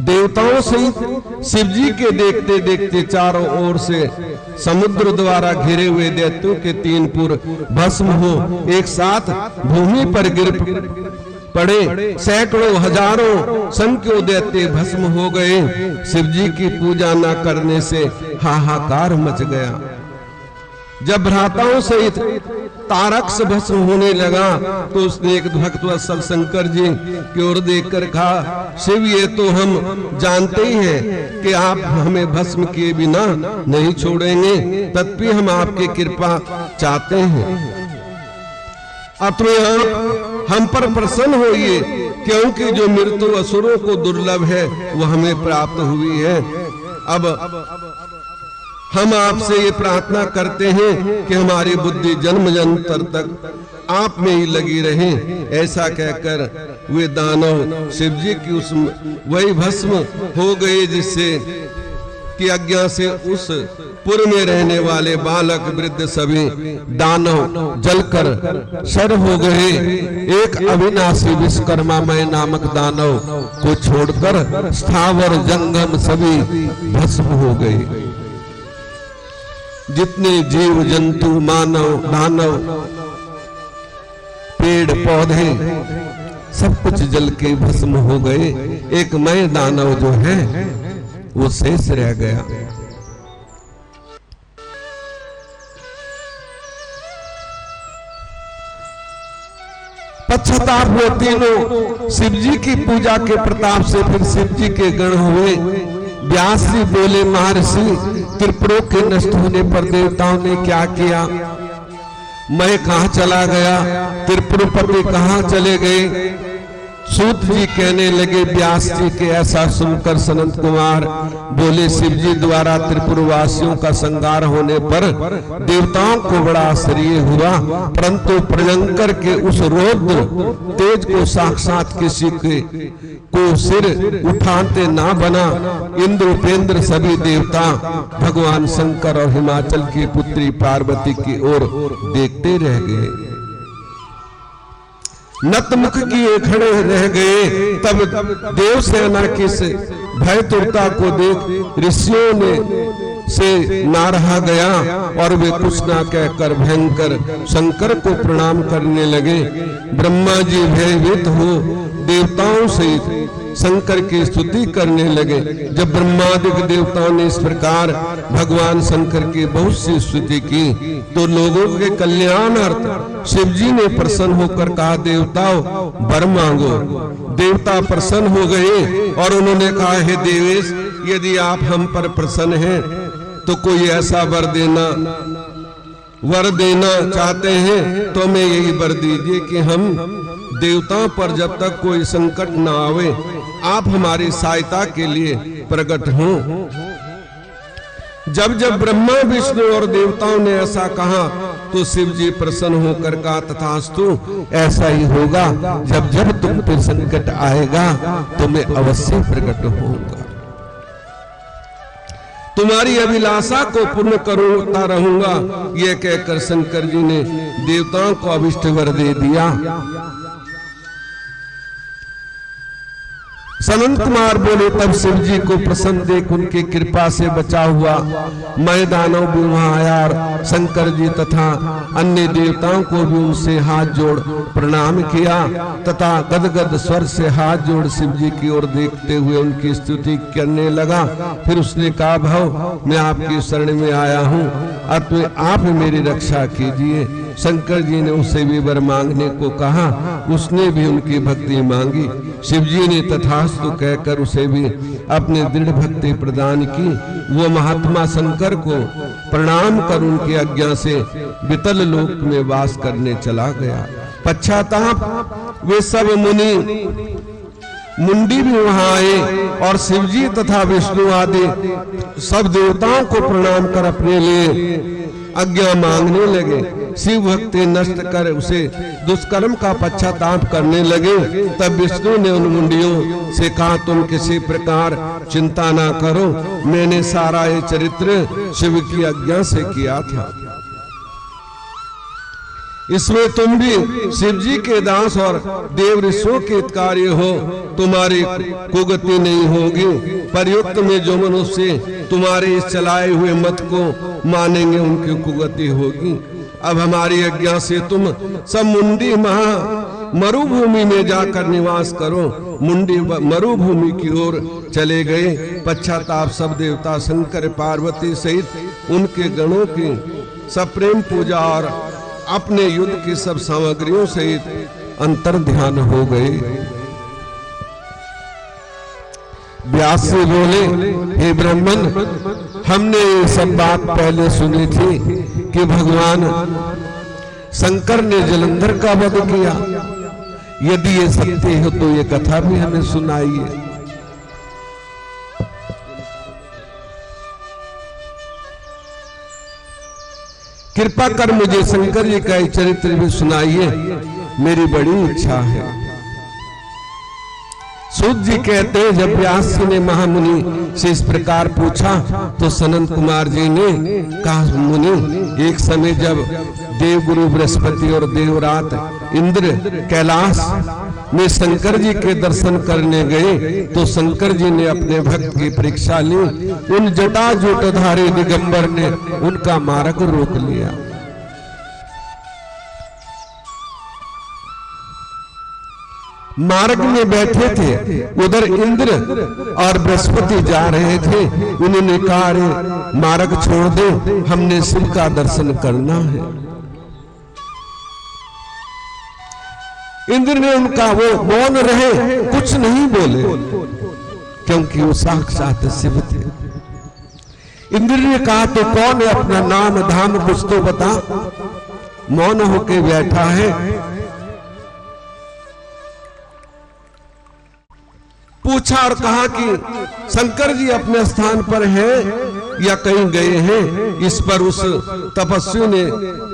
देवताओं सहित शिव जी के देखते देखते चारों ओर से समुद्र द्वारा घिरे हुए दैत्यों के 3 पुर भस्म हो एक साथ भूमि पर गिर पड़े। सैकड़ों हजारों संख्यों दैत्य भस्म हो गए। शिव जी की पूजा न करने से हाहाकार मच गया। जब भ्राताओं सहित तारक्ष भस्म होने लगा तो उसने एक भक्तवत्सल शंकर जी की ओर देखकर कहा, शिव ये तो हम जानते ही हैं कि आप हमें भस्म किए बिना नहीं छोड़ेंगे, तथापि हम आपकी कृपा चाहते हैं। अतः आप हम पर प्रसन्न होइए, क्योंकि जो मृत्यु असुरों को दुर्लभ है वह हमें प्राप्त हुई है। अब हम आपसे ये प्रार्थना करते हैं कि हमारी बुद्धि जन्म जन्मांतर तक आप में ही लगी रहे। ऐसा कहकर वे दानव शिव जी की उस वही भस्म हो गए जिससे कि आज्ञा से उस पुर में रहने वाले बालक वृद्ध सभी दानव जलकर शर हो गए। एक अविनाशी विश्वकर्मामय नामक दानव को छोड़कर स्थावर जंगम सभी भस्म हो गए। जितने जीव जंतु मानव दानव पेड़ पौधे सब कुछ जल के भस्म हो गए। एक मैं दानव जो है वो शेष रह गया। पश्चाताप हुए तीनों शिव जी की पूजा के प्रताप से फिर शिव जी के गण हुए। व्यास जी बोले, महर्षि त्रिपुरों के नष्ट होने पर देवताओं ने क्या किया? मैं कहां चला गया? त्रिपुरपति कहां चले गए? सूत जी कहने लगे, व्यास जी के ऐसा सुनकर सनत कुमार बोले, शिव जी द्वारा त्रिपुरवासियों का संहार होने पर देवताओं को बड़ा आश्चर्य हुआ, परंतु प्रलंकर के उस रौद्र तेज को साक्षात किसी को सिर उठाते ना बना। इंद्र उपेंद्र सभी देवता भगवान शंकर और हिमाचल की पुत्री पार्वती की ओर देखते रह गए। नतमुख किए खड़े रह गए। तब देव सेना की भयतुरता को देख ऋषियों ने से ना रहा गया और वे कुछ ना कहकर भयंकर शंकर को प्रणाम करने लगे। ब्रह्मा जी भयभीत हो देवताओं से शंकर की स्तुति करने लगे। जब ब्रह्मादिक देवताओं ने इस प्रकार भगवान शंकर की बहुत सी स्तुति की तो लोगों के कल्याणार्थ शिव जी ने प्रसन्न होकर कहा, देवताओं वर मांगो। देवता प्रसन्न हो गए और उन्होंने कहा, हे देवेश, यदि आप हम पर प्रसन्न हैं तो कोई ऐसा वर देना चाहते हैं तो हमें यही वर दीजिए कि हम देवताओं पर जब तक कोई संकट न आवे आप हमारी सहायता के लिए प्रकट हों। जब जब ब्रह्मा विष्णु और देवताओं ने ऐसा कहा तो शिव जी प्रसन्न होकर कहा, तथास्तु ऐसा ही होगा। जब जब तुम पर संकट आएगा तो मैं अवश्य प्रकट होऊंगा, तुम्हारी अभिलाषा को पूर्ण करता रहूंगा। यह कहकर शंकर जी ने देवताओं को अभिष्ट वर दे दिया। सनंत कुमार बोले, तब शिव जी को प्रसन्न देख उनकी कृपा से बचा हुआ मैं दानव भी वहां आया और शंकर जी तथा अन्य देवताओं को भी उनसे हाथ जोड़ प्रणाम किया तथा गदगद स्वर से हाथ जोड़ शिव जी की ओर देखते हुए उनकी स्तुति करने लगा। फिर उसने कहा, भाव मैं आपकी शरण में आया हूँ, अतः आप मेरी रक्षा कीजिए। शंकर जी ने उसे भी वर मांगने को कहा, उसने भी उनकी भक्ति मांगी। शिव जी ने तथास्तु कहकर उसे भी अपनी दृढ़ भक्ति प्रदान की। वो महात्मा शंकर को प्रणाम कर उनकी आज्ञा से वितल लोक में वास करने चला गया। पश्चाताप वे सब मुंडी भी वहां आए और शिव जी तथा विष्णु आदि सब देवताओं को प्रणाम कर अपने लिए आज्ञा मांगने लगे। शिव भक्ति नष्ट कर उसे दुष्कर्म का पश्चाताप करने लगे। तब विष्णु ने उन मुंडियों से कहा, तुम किसी प्रकार चिंता ना करो, मैंने सारा ये चरित्र शिव की आज्ञा से किया था। इसमें तुम भी शिव जी के दास और देव ऋषियों के कार्य हो, तुम्हारी कुगति नहीं होगी। प्रयुक्त में जो मनुष्य तुम्हारे इस चलाए हुए मत को मानेंगे उनकी कुगति होगी। अब हमारी आज्ञा से तुम सब मुंडी मरुभूमि में जाकर निवास करो। मुंडी मरुभूमि की ओर चले गए। पश्चाताप सब देवता शंकर पार्वती सहित उनके गणों की सप्रेम पूजा और अपने युद्ध की सब सामग्रियों सहित अंतर ध्यान हो गए। व्यास से बोले, हे ब्राह्मण, हमने ये सब बात पहले सुनी थी कि भगवान शंकर ने जलंधर का वध किया। यदि ये सत्य हो तो ये कथा भी हमें सुनाइए। कृपा कर मुझे शंकर जी का चरित्र भी सुनाइए, मेरी बड़ी इच्छा है। सूत जी कहते हैं, जब व्यास जी ने महामुनि से इस प्रकार पूछा तो सनंत कुमार जी ने कहा, मुनि, एक समय जब देवगुरु बृहस्पति और देवरात इंद्र कैलाश में शंकर जी के दर्शन करने गए तो शंकर जी ने अपने भक्त की परीक्षा ली। उन जटा जटाधारी दिगंबर ने उनका मार्ग रोक लिया। मार्ग में बैठे थे, उधर इंद्र और बृहस्पति जा रहे थे। उन्होंने कहा, अरे मार्ग छोड़ दो, हमने शिव का दर्शन करना है। इंद्र ने उनका वो मौन रहे, कुछ नहीं बोले, क्योंकि वो साक्षात शिव थे। इंद्र ने कहा, तो कौन है, अपना नाम धाम कुछ तो बता। मौन होके बैठा है। पूछा और कहा कि शंकर जी अपने स्थान पर हैं या कहीं गए हैं। इस पर उस तपस्वी ने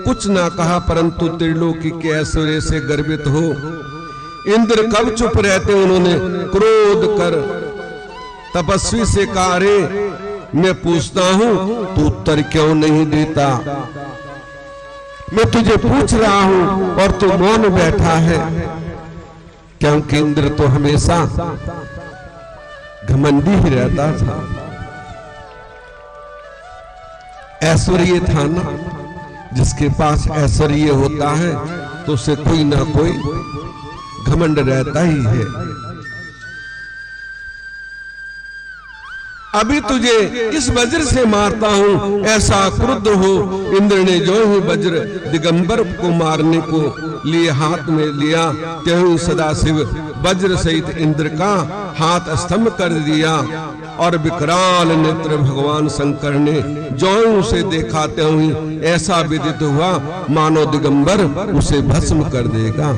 कुछ ना कहा, परंतु त्रिलोकी के ऐश्वर्य से गर्वित हो इंद्र कब चुप रहते, उन्होंने क्रोध कर तपस्वी से कहा, अरे मैं पूछता हूं तू उत्तर क्यों नहीं देता। मैं तुझे पूछ रहा हूं और तू मौन बैठा है। क्योंकि इंद्र तो हमेशा घमंडी ही रहता था, ऐश्वर्य था ना। जिसके पास ऐश्वर्य होता है तो उसे कोई ना कोई घमंड रहता ही है। अभी तुझे इस वज्र से मारता हूं, ऐसा क्रुद्ध हो इंद्र ने जो ही वज्र दिगंबर को मारने को लिए हाथ में लिया, त्यों सदाशिव वज्र सहित इंद्र का हाथ स्तंभ कर दिया। और विकराल नेत्र भगवान शंकर ने जो उसे देखा, त्यों ही ऐसा विदित हुआ मानो दिगंबर उसे भस्म कर देगा।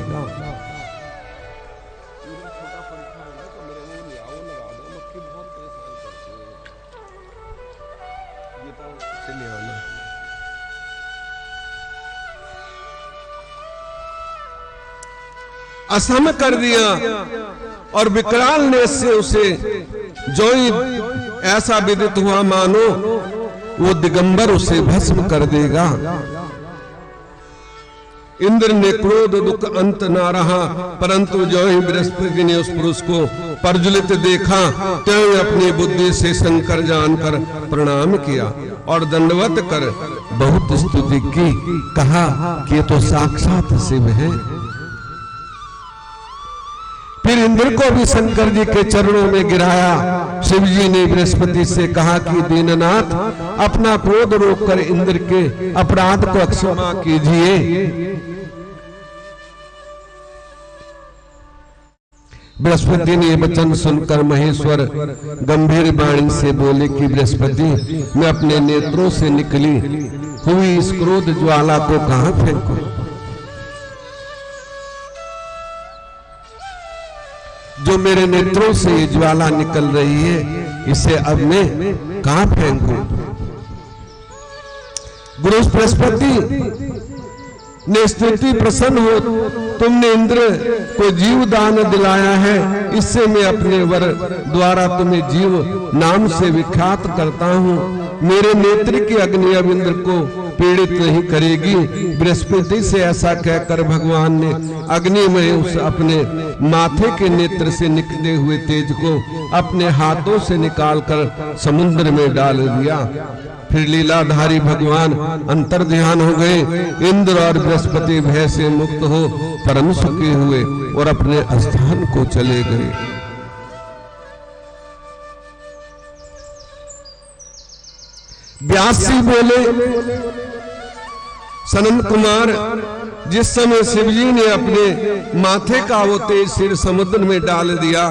असम कर दिया और विकराल ने से उसे जो ही ऐसा विदित हुआ मानो वो दिगंबर उसे भस्म कर देगा। इंद्र ने क्रोध दुख अंत ना रहा, परंतु जो ही बृहस्पति ने उस पुरुष को प्रज्वलित देखा, त्यों ही अपनी बुद्धि से शंकर जानकर प्रणाम किया और दंडवत कर बहुत स्तुति की। कहा कि ये तो साक्षात शिव है। फिर इंद्र को भी शंकर जी के चरणों में गिराया। शिव जी ने बृहस्पति से कहा कि दीननाथ, अपना क्रोध रोककर इंद्र के अपराध को क्षमा कीजिए। बृहस्पति ने वचन सुनकर महेश्वर गंभीर वाणी से बोले कि बृहस्पति, मैं अपने नेत्रों से निकली हुई इस क्रोध ज्वाला को कहां फेंकूं? जो मेरे नेत्रों से ये ज्वाला निकल रही है, इसे अब मैं कहां फेंकूं? गुरु बृहस्पति ने स्तुति प्रसन्न हो, तुमने इंद्र को जीव दान दिलाया है, इससे मैं अपने वर द्वारा तुम्हें जीव नाम से विख्यात करता हूं। मेरे नेत्र की अग्नि अब इंद्र को पीड़ित नहीं करेगी। बृहस्पति से ऐसा कहकर भगवान ने अग्नि में उस अपने माथे के नेत्र से निकले हुए तेज को अपने हाथों से निकालकर समुद्र में डाल दिया। फिर लीलाधारी भगवान अंतर ध्यान हो गए। इंद्र और बृहस्पति भय से मुक्त हो परम सुखी हुए और अपने स्थान को चले गए। व्यास जी बोले, सनंद कुमार, जिस समय शिवजी ने अपने माथे का वो तेज सिर समुद्र में डाल दिया,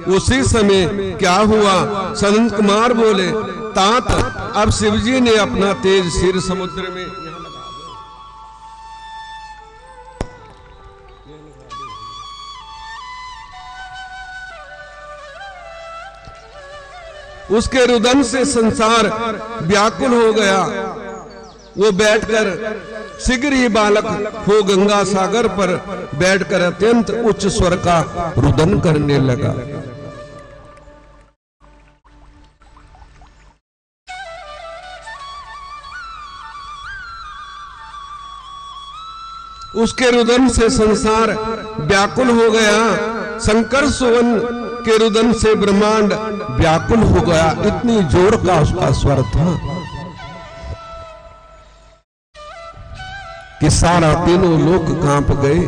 उसी समय क्या हुआ? सनंद कुमार बोले, तात, अब शिवजी ने अपना तेज सिर समुद्र में उसके रुदन से संसार व्याकुल हो गया। वो बैठकर शीघ्र ही बालक हो गंगा सागर पर बैठकर अत्यंत उच्च स्वर का रुदन करने लगा। उसके रुदन से संसार व्याकुल हो गया। शंकर सुवन के रुदन से ब्रह्मांड व्याकुल हो गया। इतनी जोर का उसका स्वर था कि सारा तीनों लोक कांप गए।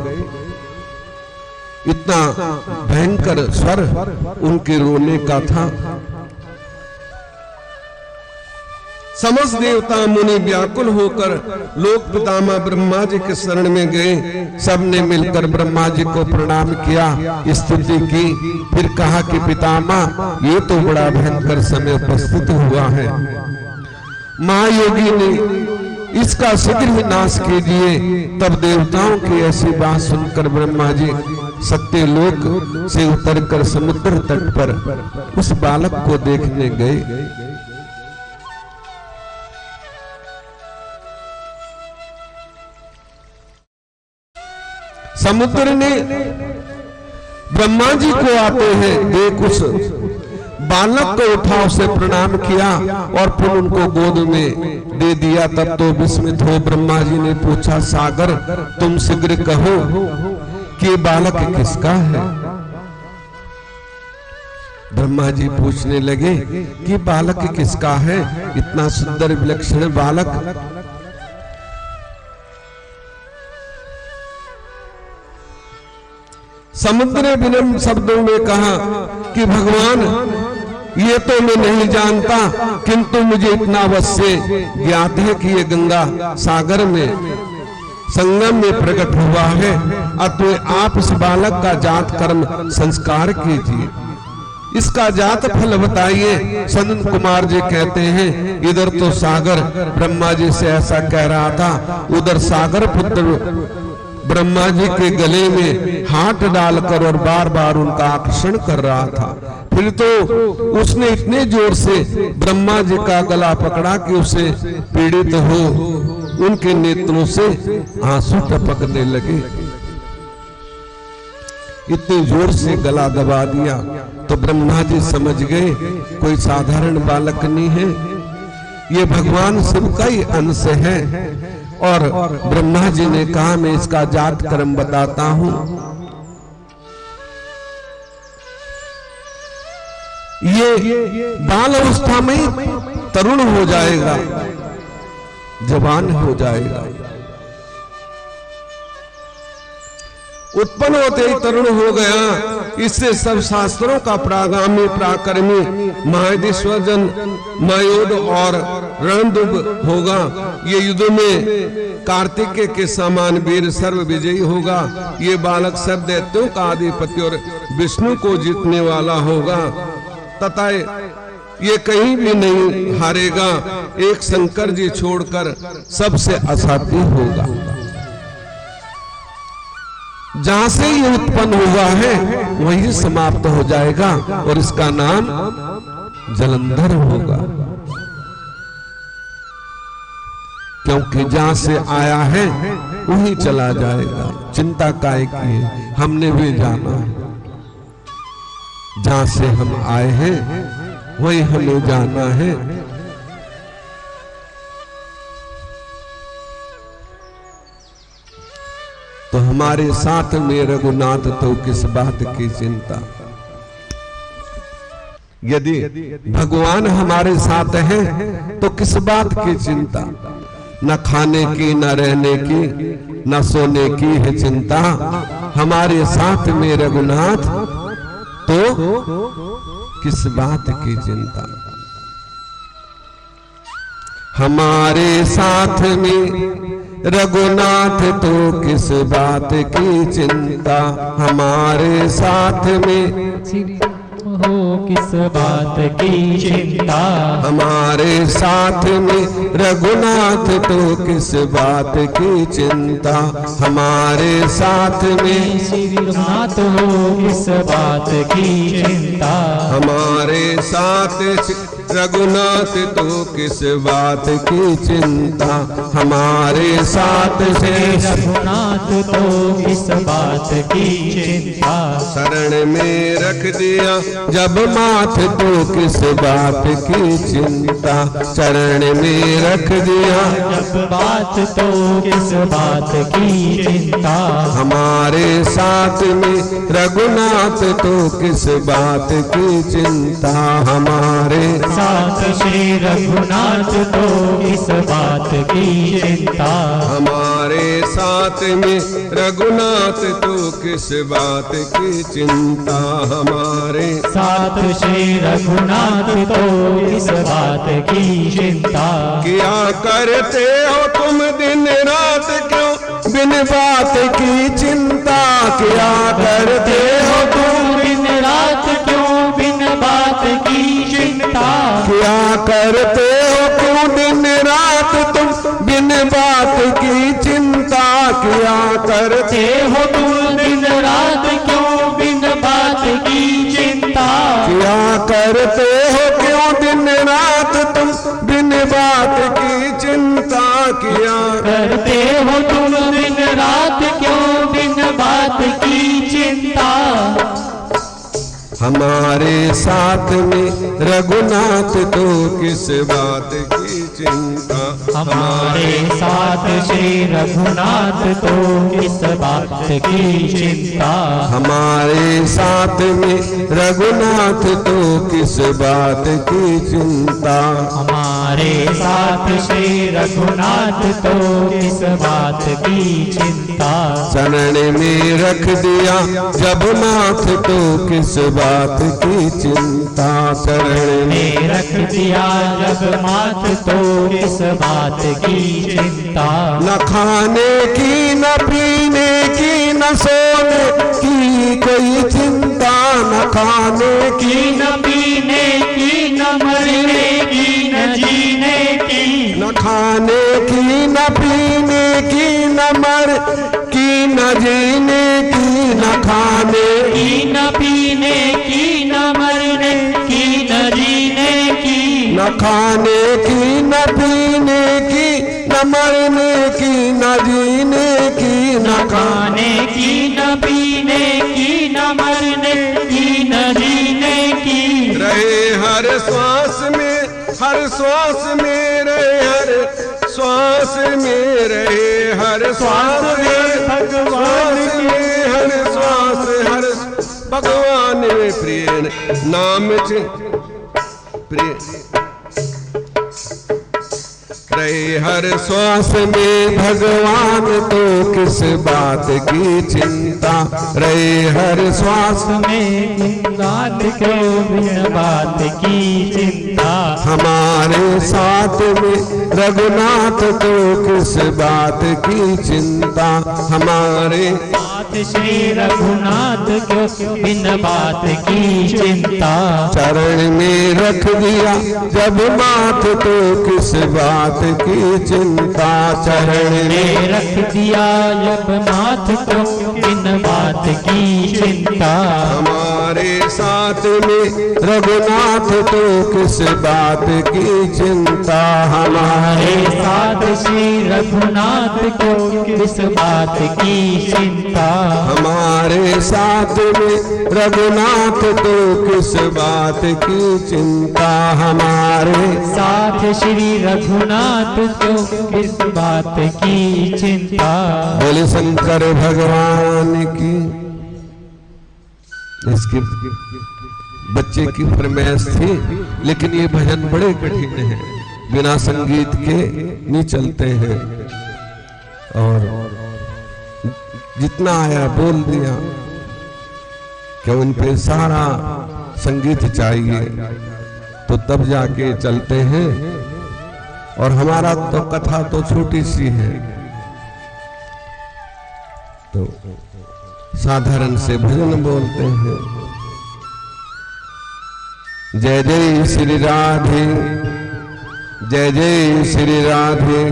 इतना भयंकर स्वर उनके रोने का था। समस्त देवता मुनि व्याकुल होकर लोक पितामह ब्रह्मा जी के शरण में गए। सबने मिलकर ब्रह्मा जी को प्रणाम किया, स्तुति की। फिर कहा कि पितामह, ये तो बड़ा भयंकर समय उपस्थित हुआ है। महायोगी ने इसका शीघ्र ही नाश कीजिए। तब देवताओं की ऐसी बात सुनकर ब्रह्मा जी सत्यलोक से उतरकर समुद्र तट पर उस बालक को देखने गए। समुद्र ने ब्रह्मा जी को आते हैं देख उस बालक को उठा, उसे प्रणाम किया और फिर उनको गोद में दे दिया। तब तो विस्मित हो ब्रह्मा जी ने पूछा, सागर, तुम शीघ्र कहो कि ये बालक किसका है? ब्रह्मा जी पूछने लगे कि बालक किसका है? इतना सुंदर विलक्षण बालक। समुद्र ने विनम्र शब्दों में कहा कि भगवान, ये तो मैं नहीं जानता, किंतु मुझे इतना अवश्य ज्ञात है कि ये गंगा सागर में संगम में प्रकट हुआ है। अतः आप इस बालक का जात कर्म संस्कार कीजिए, इसका जात फल बताइए। सनंद कुमार जी कहते हैं, इधर तो सागर ब्रह्मा जी से ऐसा कह रहा था, उधर सागर पुत्र ब्रह्मा जी के गले में हाथ डालकर और बार बार उनका आकर्षण कर रहा था। फिर तो उसने इतने जोर से ब्रह्मा जी का गला पकड़ा कि उसे पीड़ित हो उनके नेत्रों से आंसू टपकने लगे। इतनी जोर से गला दबा दिया तो ब्रह्मा जी समझ गए कोई साधारण बालक नहीं है, ये भगवान शिव का ही अंश है। और ब्रह्मा जी ने कहा मैं इसका जात कर्म बताता हूं। ये बाल अवस्था में तरुण हो जाएगा, जवान हो जाएगा, उत्पन्न होते ही तरुण हो गया। इससे सब शास्त्रों का प्रागामी प्राकर्मी महादेश्वरजन मायोद और रणदुब होगा। ये युद्ध में कार्तिकेय के समान वीर सर्व विजयी होगा। ये बालक सब दैत्यों का अधिपति और विष्णु को जीतने वाला होगा तथा ये कहीं भी नहीं हारेगा। एक शंकर जी छोड़कर सबसे असाध्य होगा। जहां से ये उत्पन्न हुआ है वही समाप्त हो जाएगा और इसका नाम जलंधर होगा, क्योंकि जहां से आया है वही चला जाएगा। चिंता काहे की है, हमने भी जाना है। जहां से हम आए हैं वही हमें जाना है। तो हमारे साथ में रघुनाथ तो किस बात की चिंता। यदि भगवान हमारे साथ हैं तो किस बात की चिंता। न खाने की, न रहने की, न सोने की है चिंता। हमारे साथ में रघुनाथ तो किस बात की चिंता। हमारे साथ में रघुनाथ तो किस बात की चिंता। हमारे साथ में हो किस बात की चिंता। हमारे साथ में रघुनाथ तो किस बात की चिंता। हमारे साथ में श्री रघुनाथ हो किस बात की चिंता। हमारे साथ रघुनाथ तो किस बात की चिंता। हमारे साथ से रघुनाथ तो किस बात की चिंता। शरण में रख दिया जब माथ तो किस बात की चिंता। चरण में रख दिया जब बात तो किस बात की चिंता। हमारे साथ में रघुनाथ तो किस बात की चिंता। हमारे साथ श्री रघुनाथ तो किस बात की चिंता। हमारे साथ में रघुनाथ तो किस बात की चिंता। हमारे साथ श्री रघुनाथ तो किस बात की चिंता। क्या करते हो तुम दिन रात क्यों बिन बात की चिंता। क्या करते हो तुम दिन रात क्यों बिन बात की चिंता। क्या करते हो क्यों दिन रात तुम बिन बात की चिंता। क्या करते हो तुम दिन रात क्यों बिन बात की चिंता। क्या करते हो क्यों दिन रात तुम बिन बात की चिंता। क्या करते हो तुम दिन रात क्यों बिन बात की चिंता। हमारे साथ में रघुनाथ तो किस बात की चिंता। हमारे साथ श्री रघुनाथ तो किस बात की चिंता। हमारे साथ में रघुनाथ तो किस बात की चिंता। हमारे साथ श्री रघुनाथ तो किस बात की चिंता। चरण में रख दिया जब नाथ तो किस बात की चिंता। चरण में रख दिया जब माथ तो किस बात की चिंता। न खाने की, न पीने की, न सोने की कोई चिंता। न खाने की, न पीने की, न मरने की, न जीने की। न खाने की, न पीने की, न मर की, न जीने की। न खाने की, न पीने की, न मरने की, न जीने की। न खाने की, न पीने की, न मरने की, न जीने की। न खाने की, न पीने की, न मरने की, न जीने की। रहे हर श्वास में हर श्वास में रहे, हर श्वास में रहे, हर श्वास में भगवान में, हर श्वास हर भगवान में प्रिय नाम प्रिय रहे, हर श्वास में भगवान तो किस बात की चिंता रहे, हर श्वास में बात क्यों बिन बात की चिंता, हमारे साथ में रघुनाथ तो किस बात की चिंता, हमारे साथ श्री रघुनाथ क्यों बिन बात की चिंता, चरण में रख दिया जब माथ तो किस बात की चिंता, चरण में रख दिया जब माथ को बिन बात की चिंता, हमारे साथ में रघुनाथ तो किस बात की चिंता, हमारे साथ श्री रघुनाथ को किस बात की चिंता, हमारे साथ में रघुनाथ तो किस बात की चिंता, हमारे साथ श्री रघुनाथ को किस बात की चिंता। बोले शंकर भगवान की। इसके बच्चे की फरमाइश थी, लेकिन ये भजन बड़े कठिन हैं, बिना संगीत के नहीं चलते हैं, और जितना आया बोल दिया कि उन पे सारा संगीत चाहिए तो तब जाके चलते हैं। और हमारा तो कथा तो छोटी सी है, तो साधारण से भजन बोलते हैं। जय जय श्री राधे, जय जय श्री राधे,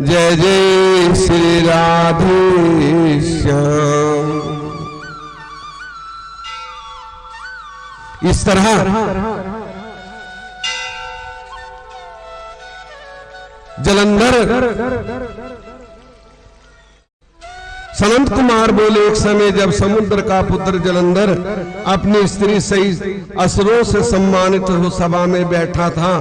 जय जय श्री राधे श्याम। इस तरह जलंधर सनंत कुमार बोले, एक समय जब समुद्र का पुत्र जलंधर अपनी स्त्री सहित असुरों से सम्मानित हो सभा में बैठा था,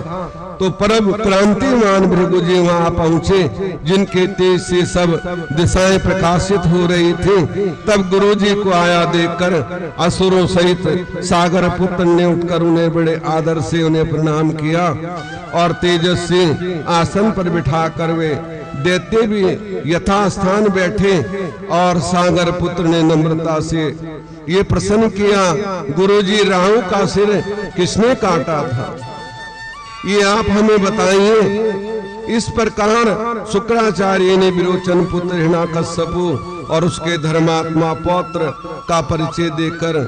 तो परम क्रांतिमान भृगु जी वहां पहुंचे, जिनके तेज से सब दिशाएं प्रकाशित हो रही थी। तब गुरु जी को आया देखकर असुरों सहित सागर पुत्र ने उठकर उन्हें बड़े आदर से उन्हें प्रणाम किया, और तेजस्वी आसन पर बिठाकर वे देते भी यथास्थान बैठे। और सागर पुत्र ने नम्रता से ये प्रश्न किया, गुरुजी राहु का सिर किसने काटा था, ये आप हमें बताइए। इस प्रकार शुक्राचार्य ने विरोचन पुत्र हिरण्याकश्यपु और उसके धर्मात्मा पौत्र का परिचय देकर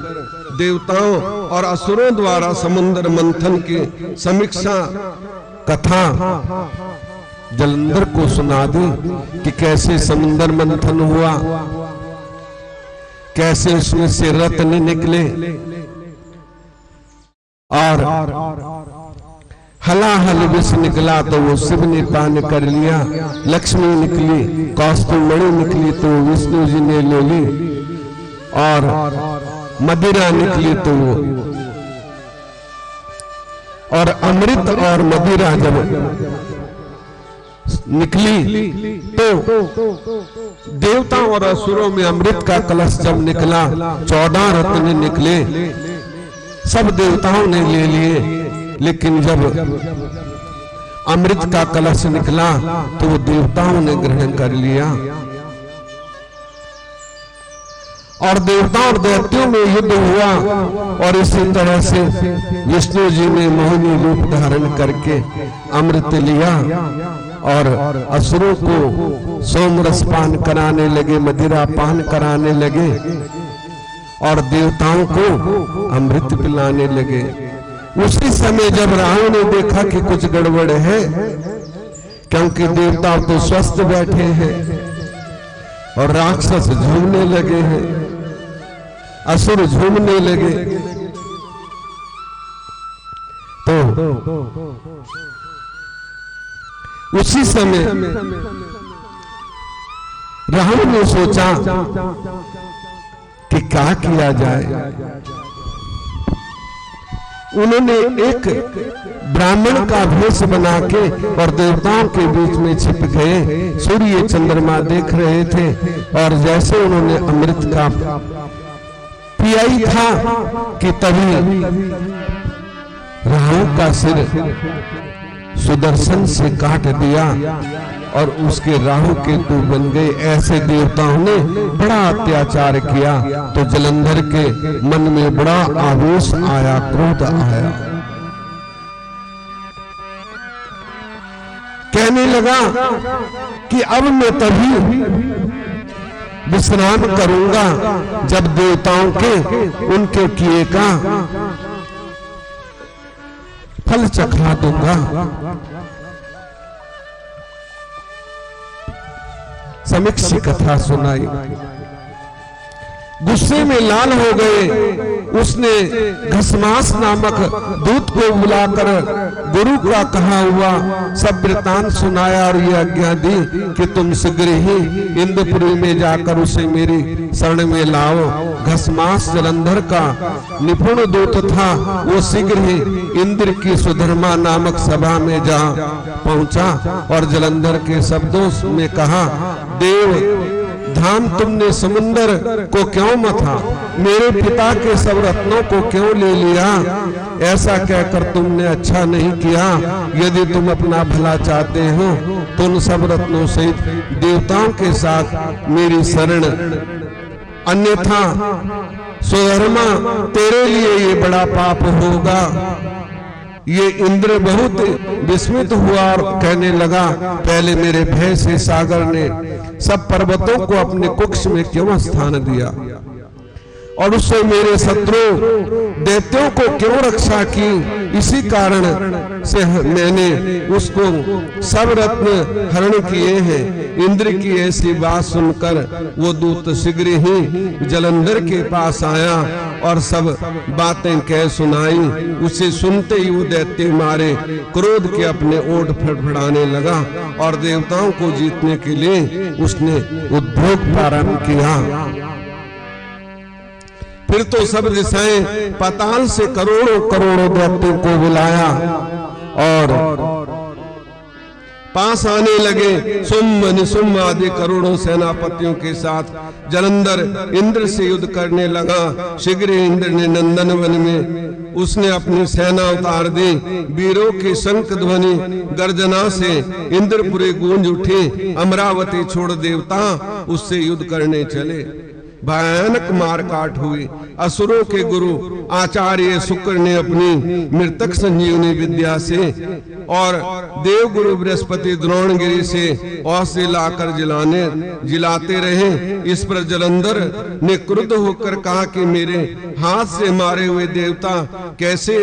देवताओं और असुरों द्वारा समुद्र मंथन की समीक्षा कथा जलंधर को सुना दी कि कैसे समुद्र मंथन हुआ, कैसे उसमें से रत्न निकले, और हलाहल विष निकला तो वो शिव ने पान कर लिया, लक्ष्मी निकली, कौस्तुभमणि निकली तो विष्णु जी ने ले ली, और मदिरा निकली तो वो, और अमृत और मदिरा जब निकली तो देवता और असुरों में अमृत का कलश जब निकला, 14 रत्न निकले, सब देवताओं ने ले लिए। लेकिन जब अमृत का कलश निकला तो वो देवताओं ने ग्रहण कर लिया, और देवताओं और दैत्यों में युद्ध हुआ। और इसी तरह से विष्णु जी ने मोहिनी रूप धारण करके अमृत लिया और असुरों को सोमरस पान कराने लगे, मदिरा पान कराने लगे, और देवताओं को अमृत पिलाने लगे। उसी समय जब राहु ने देखा कि कुछ गड़बड़ है, क्योंकि देवता तो स्वस्थ बैठे हैं और राक्षस झूमने लगे हैं, असुर झूमने लगे, तो उसी समय राहु ने सोचा कि क्या किया जाए। उन्होंने एक ब्राह्मण का भेष बना के और देवताओं के बीच में छिप गए। सूर्य चंद्रमा देख रहे थे और जैसे उन्होंने अमृत का पिया ही था कि तभी राहु का सिर सुदर्शन से काट दिया और उसके राहु केतु बन गए। ऐसे देवताओं ने बड़ा अत्याचार किया तो जलंधर के मन में बड़ा आवेश आया, क्रोध आया। कहने लगा कि अब मैं तभी विश्राम करूंगा जब देवताओं के उनके किए का फल चखा दूंगा। समीक्षी कथा सुनाई, गुस्से में लाल हो गए। उसने घसमास नामक दूत को बुलाकर गुरु का कहा हुआ सब वृतांत सुनाया और यह आज्ञा दी कि तुम शीघ्र ही इंद्रपुरी में जाकर उसे मेरी शरण में लाओ। घसमास जलंधर का निपुण दूत था। वो शीघ्र ही इंद्र की सुधर्मा नामक सभा में जा पहुंचा और जलंधर के शब्दों में कहा, देव धाम तुमने समुंदर को क्यों मथा, मेरे पिता के सब रत्नों को क्यों ले लिया? ऐसा कहकर तुमने अच्छा नहीं किया। यदि तुम अपना भला चाहते हो तो उन सब रत्नों सहित देवताओं के साथ मेरी शरण, अन्यथा सुधर्मा तेरे लिए ये बड़ा पाप होगा। ये इंद्र बहुत विस्मित हुआ और कहने लगा, पहले मेरे भय से सागर ने सब पर्वतों को अपने कुक्ष में क्यों स्थान दिया और उससे मेरे शत्रु दैत्यों को क्यों रक्षा की? इसी कारण से मैंने उसको सब रत्न हरण किए हैं। इंद्र की ऐसी बात सुनकर वो दूत शीघ्र ही जलंधर के पास आया और सब बातें कह सुनाई। उसे सुनते ही वो दैत्य मारे क्रोध के अपने ओठ फड़फड़ाने लगा और देवताओं को जीतने के लिए उसने उद्योग प्रारंभ किया। फिर तो सब दिशाएं पाताल से करोड़ों करोड़ों दैत्यों को बुलाया और पास आने लगे। सुम्भ निसुम्भ आदि करोड़ों सेनापतियों के साथ जलंधर इंद्र से युद्ध करने लगा। शीघ्र इंद्र ने नंदन वन में उसने अपनी सेना उतार दी। वीरों की शंख ध्वनि गर्जना से इंद्रपुरी गूंज उठी। अमरावती छोड़ देवता उससे युद्ध करने चले। भयानक मारकाट हुई। असुरों के गुरु आचार्य शुक्र ने अपनी मृतक संजीवनी विद्या से और देव गुरु बृहस्पति द्रोणगिरी से औषधि लाकर जिलाते रहे। इस पर जलंधर ने क्रुद्ध होकर कहा कि मेरे हाथ से मारे हुए देवता कैसे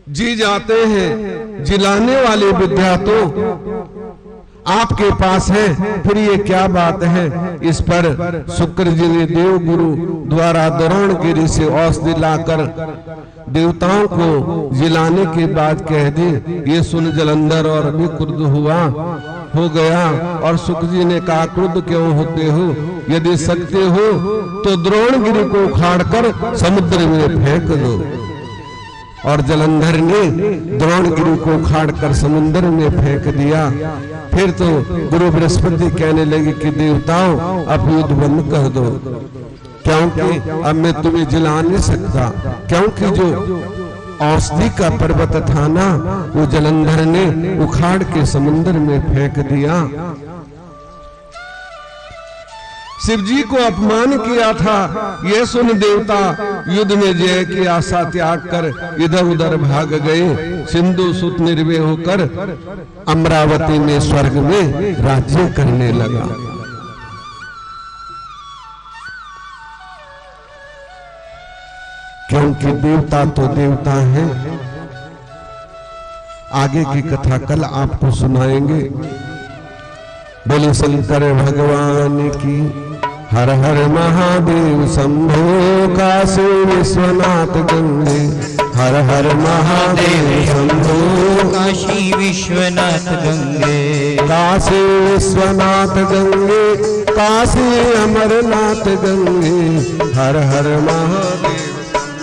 जी जाते हैं? जिलाने वाली विद्या तो आपके पास है, फिर ये क्या बात है? इस पर शुक्र जी ने देव गुरु द्वारा द्रोणगिरी से औषधि लाकर देवताओं को जिलाने के बाद कह दी। ये सुन जलंधर और भी क्रुद्ध हो गया और शुक्र जी ने कहा, क्रुद्ध क्यों होते हो? यदि सकते हो तो द्रोणगिरी को उखाड़कर समुद्र में फेंक दो। और जलंधर ने द्रोणगिरी को उखाड़कर समुद्र में फेंक दिया। फिर तो गुरु बृहस्पति कहने लगे कि देवताओं अब युद्ध बंद कर दो, क्योंकि अब मैं तुम्हें जिला नहीं सकता। क्योंकि जो औषधि का पर्वत था ना, वो जलंधर ने उखाड़ के समुद्र में फेंक दिया। शिव जी को अपमान किया था। यह सुन देवता युद्ध में जय की आशा त्याग कर इधर उधर भाग गए। सिंधु सुत निर्भय होकर अमरावती में स्वर्ग में राज्य करने लगा। क्योंकि देवता तो देवता हैं। आगे की कथा कल आपको सुनाएंगे। बोले शंकर भगवान की। हर हर महादेव शंभो काशी विश्वनाथ गंगे। हर हर महादेव शंभो काशी विश्वनाथ गंगे। काशी विश्वनाथ गंगे, काशी अमरनाथ गंगे। हर हर महादेव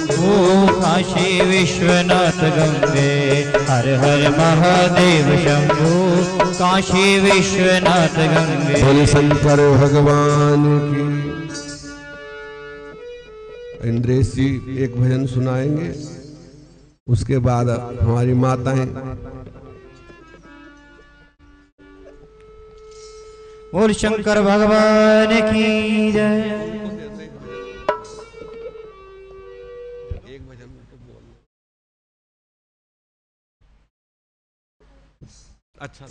ओ काशी विश्वनाथ गंगे हर हर महादेव शंभो काशी विश्वनाथ गंगे। बोले शंकर भगवान की। इंद्रेश जी एक भजन सुनाएंगे, उसके बाद हमारी माताएं। बोल शंकर भगवान की जय। एक भजन तो बोल। अच्छा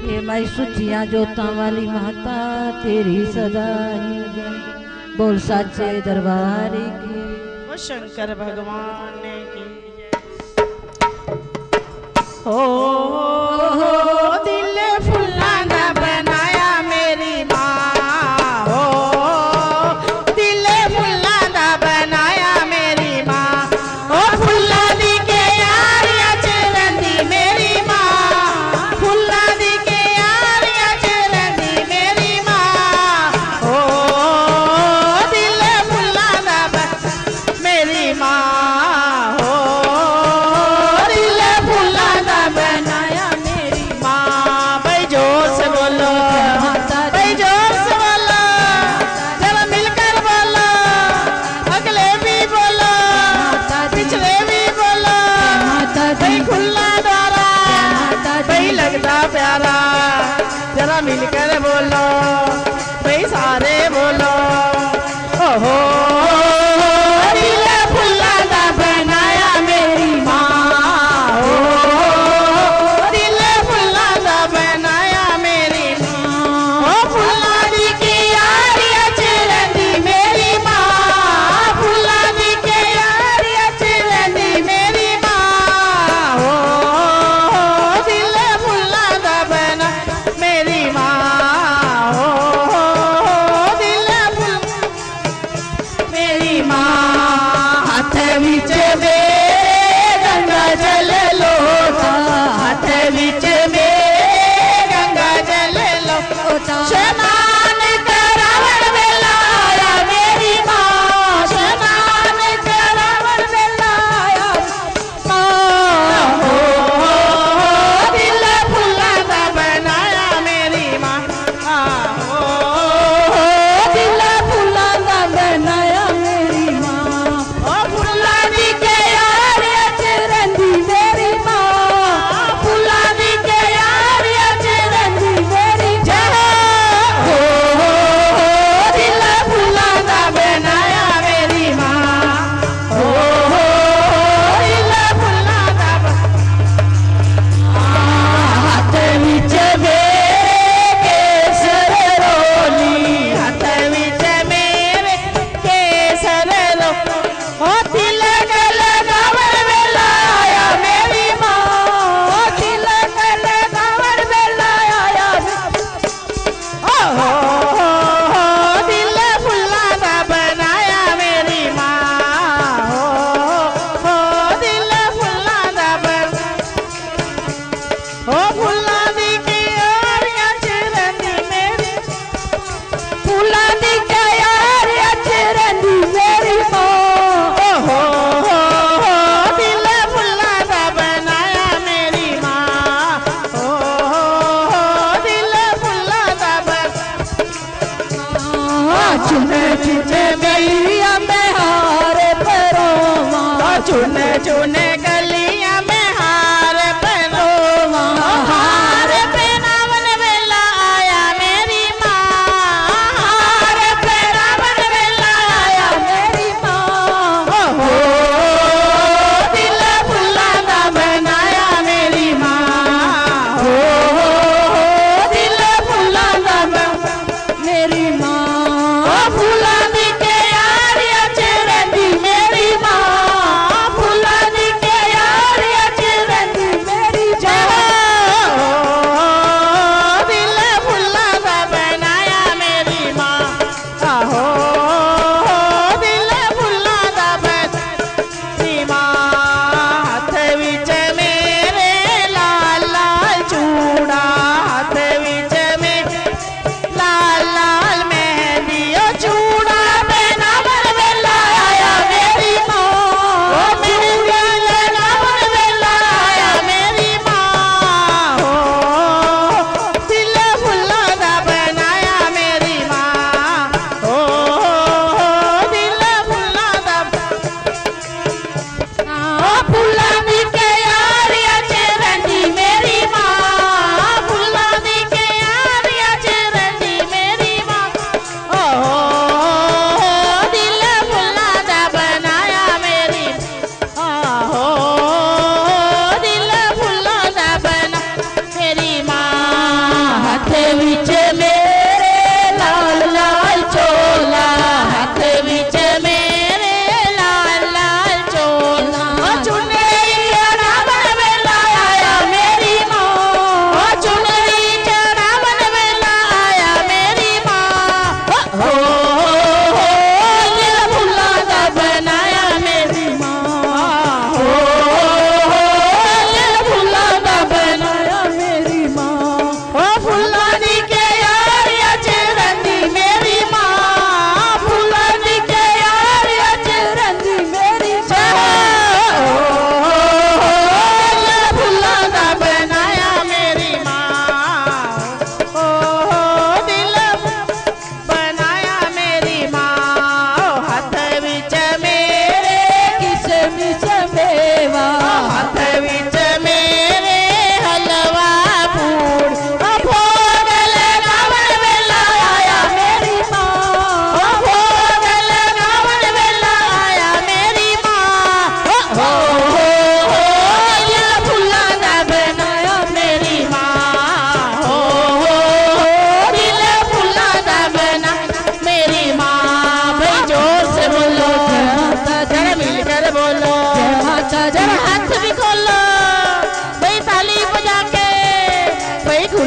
ये माई सुचिया जोता वाली माता तेरी सदा ही जय। बोल साचे दरबार की। ओ शंकर भगवान की जय। ओ दिल फुल्ला ना बनाया मेरी माँ, हो दिल फुल्ला ना बनाया मेरी माँ। ओ फुल्ला दी के यार या चरंदी मेरी माँ, फुल्ला दी के यार या चरंदी मेरी माँ। ओ दिल फुल्ला ना मेरी माँ, हो दिल फुल्ला ना बनाया मेरी माँ।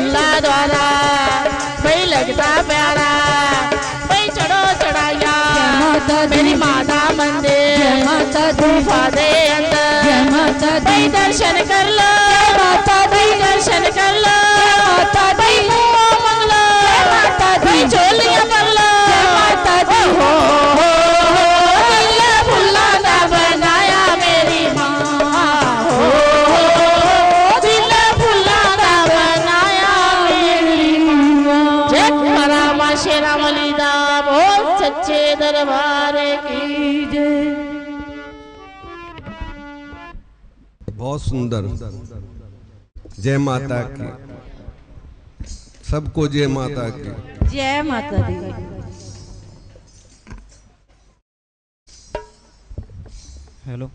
फुल्ला द्वारा भाई लगता प्यारा भाई चढ़ो चढ़ाया मेरी माता मंदिर गुफा दे अंदर भाई दर्शन कर लो भाई दर्शन कर लो भाई मुँह मंग लो भाई झोलियां भर लो हो दिल फुल्ला दा बनाया मेरी माँ हो दिल फुल्ला दा बनाया मेरी माँ। जय रामा शेरा मलिदा बोल सच्चे दरबार की जय। बहुत सुंदर। जय माता की, सबको जय माता की। जय माता दी। हेलो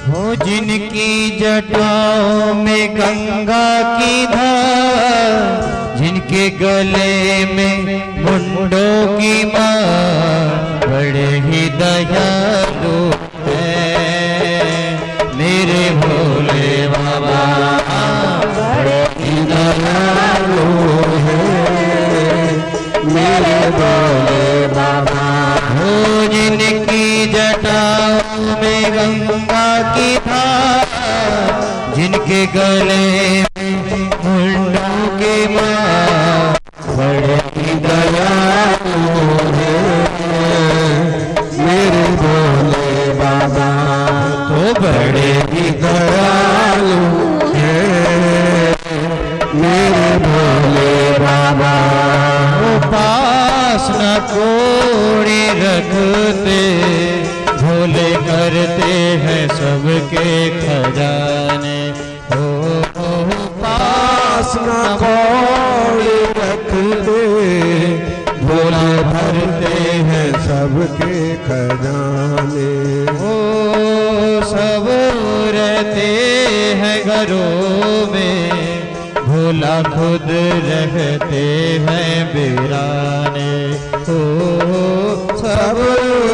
हो जिनकी जटाओं में गंगा की धार, जिनके गले में मुंडों की मार, बड़े ही दयालु है मेरे भोले बाबा, बड़े ही दयालु है मेरे भोले बाबा। हो जिनकी जटाओं में गंगा की धार, जिनके गले में मुंडों की मार, बड़े ही दयालु है मेरे भोले बाबा, तो बड़े ही दयालु है मेरे भोले बाबा। पास न कोड़ी रखते, भोले करते हैं सबके खजाने। हो पास न कोड़ी रखते, भोले भरते हैं सबके खजाने। हो सब रहते हैं घरों में, भोला खुद रहते हैं वीराने। हो सब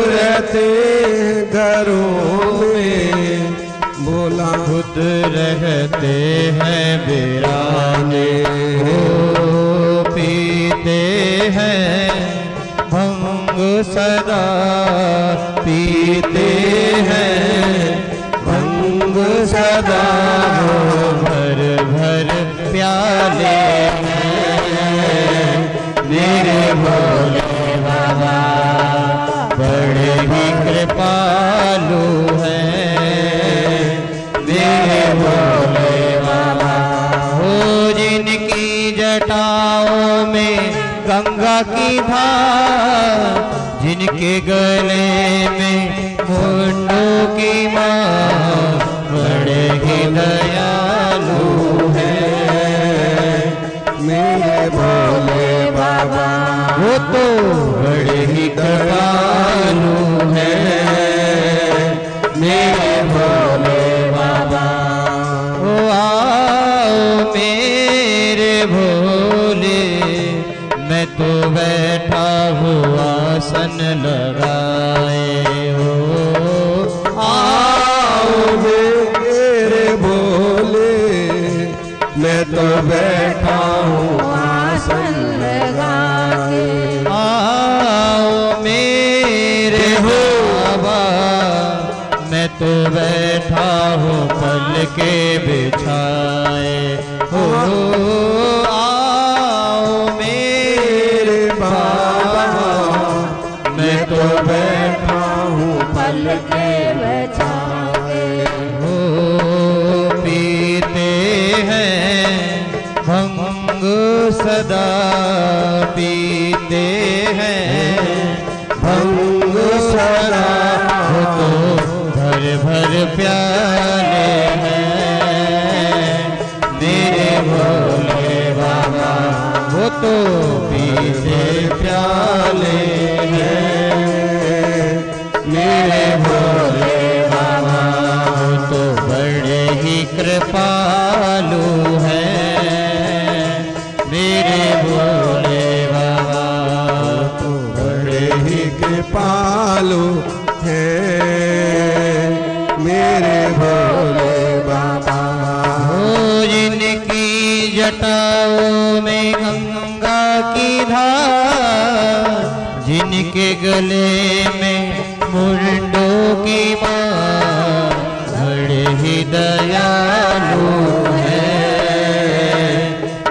रहते हैं घरों में, भोला खुद रहते हैं वीराने। हो पीते हैं भंग सदा, पीते हैं भंग सदा, भर भर प्याले हैं मेरे भोले बाबा, बड़े ही कृपालु हैं मेरे भोले बाबा। हो जिनकी जटाओं में गंगा की धार, जिनके गले में मुंडों की मार, बड़े ही दयालु है मेरे भोले बाबा, वो तो बड़े ही दयालु है मेरे भोले बाबा। ओ आओ मेरे भोले, मैं तो बैठा हुआ आसन लगाए। हो आओ मेरे भोले, मैं तो बैठा हूँ आसन लगा के। आओ मेरे बाबा, मैं तो बैठा हूँ पल के बिछाए। हो आओ मेरे बाबा, मैं तो बैठा हूँ पल के बिछाए। हो पीते हैं भंग सदा, पीते हैं भंग सदा, हो तो भर भर प्याले हैं मेरे भोले बाबा, वो तो पीते प्याले हैं मेरे भोले मेरे भोले बाबा। जिनकी जटाओं में गंगा की धार, जिनके गले में मुंडों की मार, बड़े ही दयालु है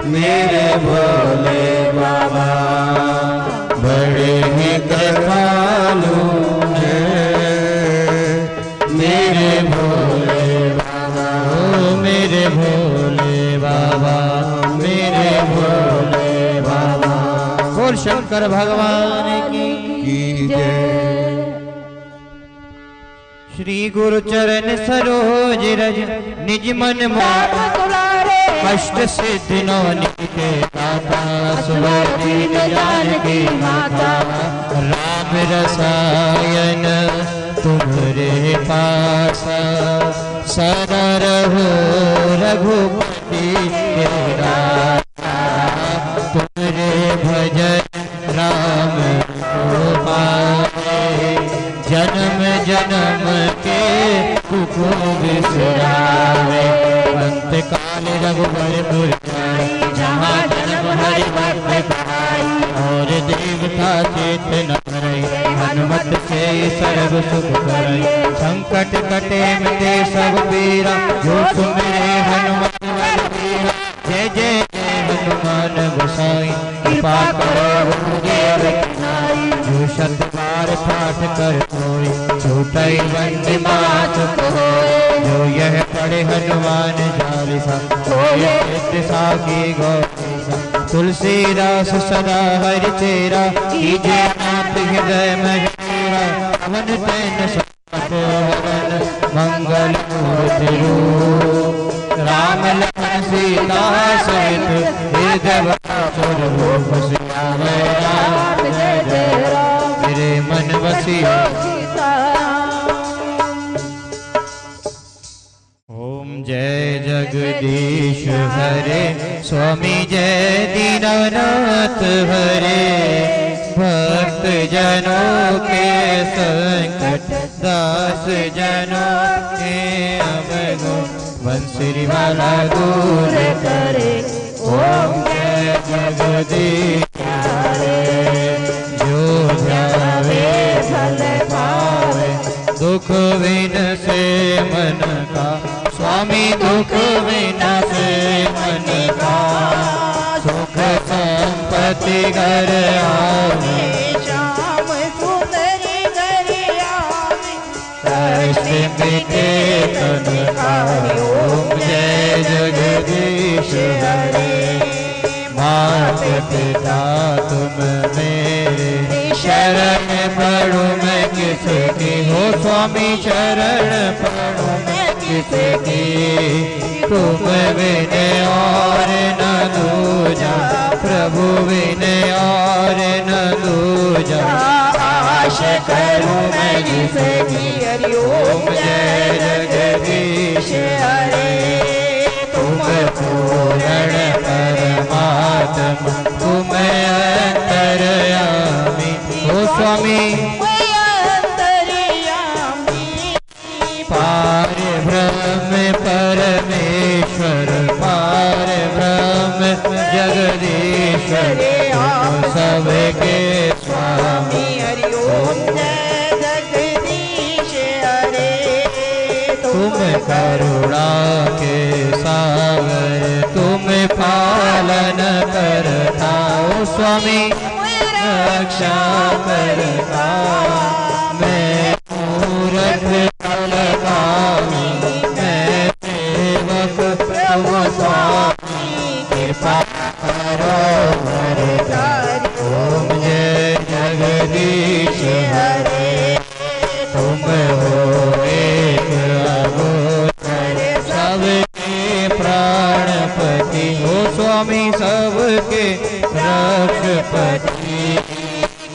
मेरे भोले बाबा, बड़े ही कृपालु है मेरे भोले बाबा। ओ मेरे भोले बाबा, मेरे भोले बाबा। बोल शंकर भगवान की जय। श्री गुरु चरण सरोज रज निज मन कष्ट सिद्धि नवनीत के दाता, सुवर्ति जानकी माता, राम रसायन तुम्हारे पासा, सदा रहो रघुपति तेरा, तुम्हारे भजन राम को पाए, जन्म जन्म के दुख बिसरावे, अंत काल रघुबर पुर जाई, जहाँ जन्म हरि भक्त कहाई, और देवता चेत न करई, हनुमत से सर्व सुख करई, संकट कटे मिटे सब पीरा, जो सुमिरे हनुमत बलबीरा, जय जय जय हनुमान गोसाई, कृपा करो गुरुदेव नाई, जो शत बार पाठ कर कोई, छूटई बंदी मात कोई, जो यह पढ़े हनुमान चालीसा, होए नित्य साखी गौरीसा, तुलसीदास सदा हरि चेरा, कीजे नाथ हृदय में मेरा, पवन तैन संकट हरन, मंगल मूर्ति रूप, राम लखन सीता सहित, हृदय बसुर रूप सियावे राम, जय जय राम, मेरे मन बसिया जय जगदीश हरे, स्वामी जय दीनानाथ हरे, भक्त जनों के संकट, दास जनों के अवगुण, बंसुरी वाला दूर करे, ओम जय जगदीश हरे, जो जावे फल पावे, दुख विन से मन का, स्वामी दुख विना से मन का, सुख संपत्ति घर आवे, श्याम सुंदरी घर आवे, कष्ट मिटे तन का, ओम जय जगदीश हरे, मात पिता तुम मेरे, शरण पढ़ू मैं किसकी, हो स्वामी शरण पढ़ू मैं किसकी, तुम बिन और न दूजा, प्रभु बिन और न दूजा, आश करूं मैं जिसकी, हरि ओम जय जगदीश हरे, तुम पूर्ण परमात्मा, तुम अंतर्यामी, ओ स्वामी पार ब्रह्म परमेश्वर, पार ब्रह्म जगदीश्वर, तुम सबके स्वामी, हरि ओम जय जगदीश हरे, तुम करुणा के सागर, तुम पालन करता, ओ स्वामी रक्षा करता, मैं मूरख फलगामी, मैं सेवक प्रभु स्वामी, कृपा करो वरदारी, ओम जय जगदीश हरे, तुम हो एक अगोचर, सबके प्राणपति, हो स्वामी सबके रक्षपति,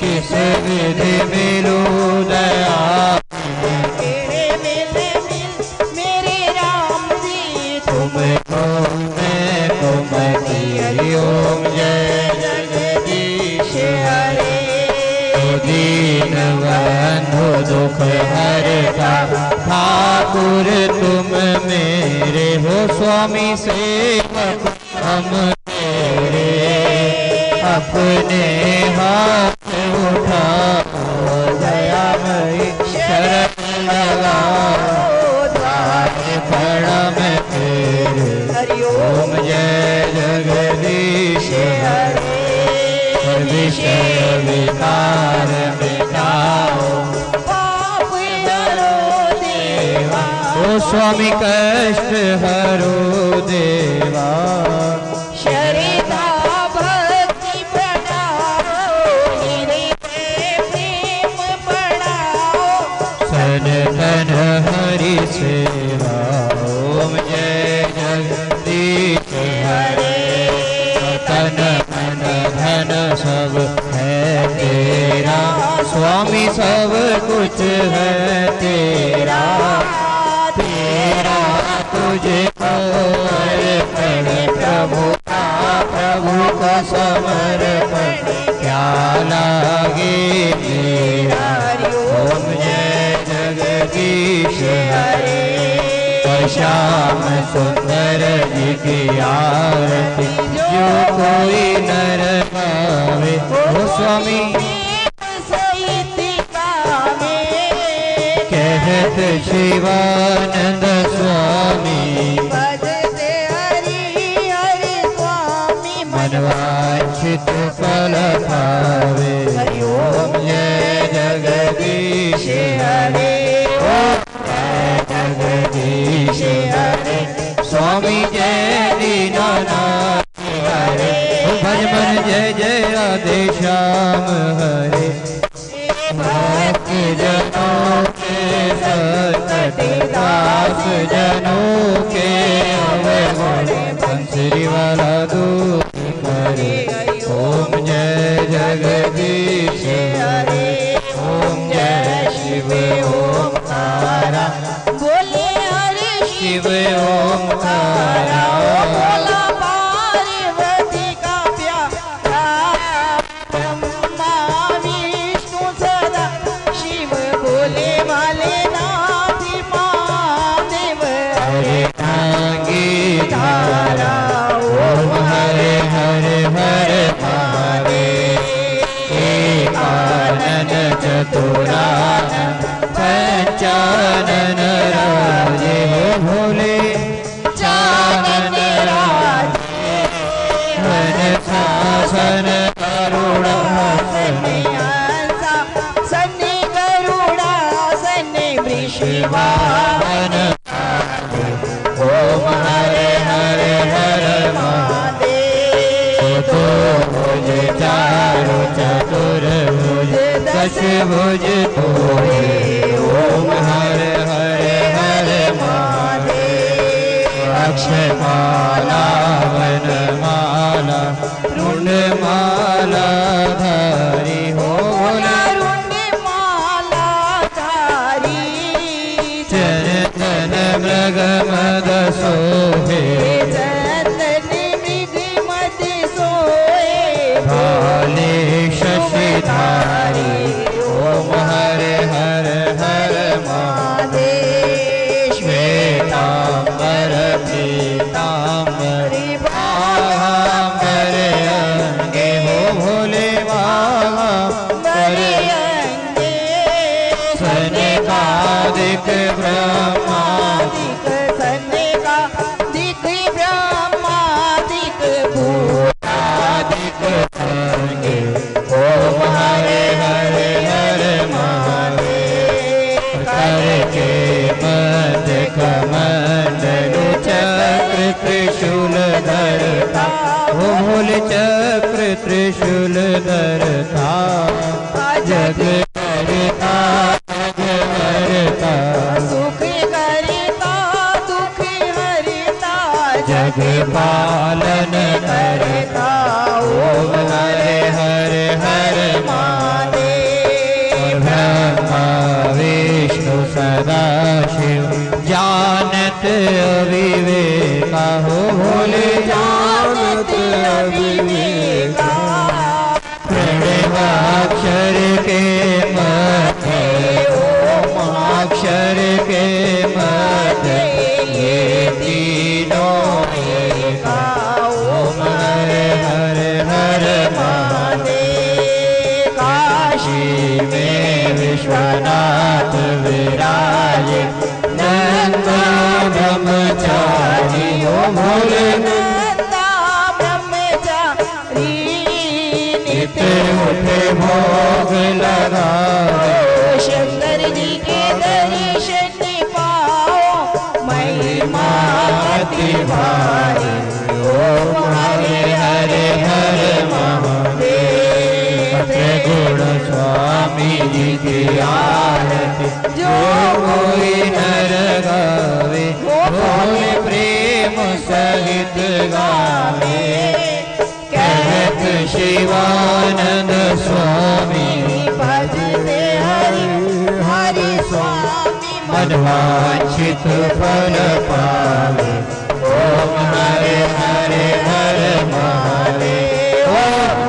किस विधि मिलूं स्वामी सेवक हम तेरे, अपने हाथ उठाओ दयामयी शरण लगाओ, द्वार खड़ा मैं तेरे। ओम जय जगदीश हरे, विषय विकार मिटाओ, पाप हरो देवा, ओ स्वामी कष्ट हरो देवा। शरीरा भक्ति बढ़ाओ, हृदय प्रेम बढ़ाओ, सनतन हरि सेवा। ओम जय जगदीश हरे, तन मन धन सब है तेरा, स्वामी सब कुछ है तेरा। तेरा तुझको अर्पण प्रभु का, प्रभु का समर्पण क्या लागे मेरा। ओम जय जगदीश हरे, और श्याम सुंदर जी की आरती जो कोई नर गावे, ओ स्वामी सहित गावे, कहत शिवानंद स्वामी, भजते हरि हरि स्वामी, मनवांछित फल पावे। ओम जय जगदीश हरे, ओम जय जगदीश हरे, स्वामी जय दीनानाथ हरे। भज मन जय जय राधे श्याम हरे, भक्त जनों के सतत दास जनों के अवगुण, बंसरी वाला दूत करे। ओम जय जगदीश हरे, ओम जय शिव ओंकारा, बोले हरि शिव ओंकारा। बोला पार्वती का प्यारा, ब्रह्मा विष्णु सदा शिव, बोले वाले नाथ महादेव। हरे नांगी धारा, ओम हरे हरे हरे महादेव। एकानन चतुरानन पंचानन राजे, हो भोले चानन राजे। वन शासन करुणा सन्यासा सन्नि गरुड़ा सन्नि वृषवाहन, ओम हरे हरे हरे महादेव। तो भुज चारु चतुर्भुज दशभुज तोरे। ओम हरे हरे हरे महादेव। अक्षमाला वनमाला रुंडमाला धारी, हो भोला रुंड माला धारी, चरण मृग मद सोहे। चंदन मृग मद सोए, भाले शशिधारी। ओम हरे हरे हरे महादेव। श्वेतांबर पीतांबर बाघांबर अंगे, हो भोले बाघांबर अंगे, सनकादिक ब्रह्मादिक सन्निका दिक ब्रह्मादिक भूतादिक अंगे। ओम हरे हरे हरे महादेव। करके मध्य कमंडलु चक्र त्रिशूल धरता, हो भोले चक्र त्रिशूल धरता। जग करता जग करता, सुख करता दुख हरता, जग पालन करता। ओम हरे हरे हरे महादेव। ब्रह्मा विष्णु सदा शिव जानत अविवेका, हो भोले जानत अविवेका। प्रणवाक्षर के मध्य, ओम अक्षर के मध्य, ये तीनों नंदा ब्रह्मचारी ओ भोले नंदा ब्रह्मचारी नित उठे भोग लगावे शंकर जी के दर्शन पाओ महिमा अति भारी ओम हरे हरे हरे महादेव गुण स्वामी जी की आरती जो कोई नर गावे भोले प्रेम सहित गावे कहत शिवानंद स्वामी भजते हरि हरि स्वामी मनवांछित फल पावे ओम हरे हरे हरे महादेव ओम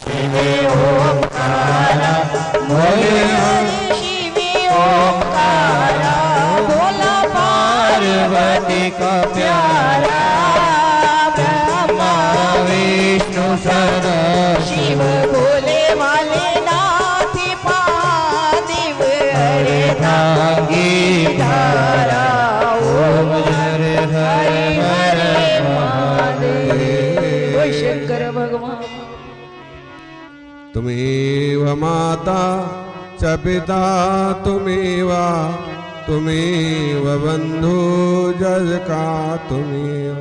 शिवे ओंकारा भोले शिवे ओंकारा भोला पार्वती का प्यारा ब्रह्मा विष्णु सदा शिव भोले वाले नाथ पादिव हरे धांगी धारा ओम हरे हरे हरे महादेव शंकर भगवान तुमेव माता च पिता तुमेव बंधु जगका तुमेव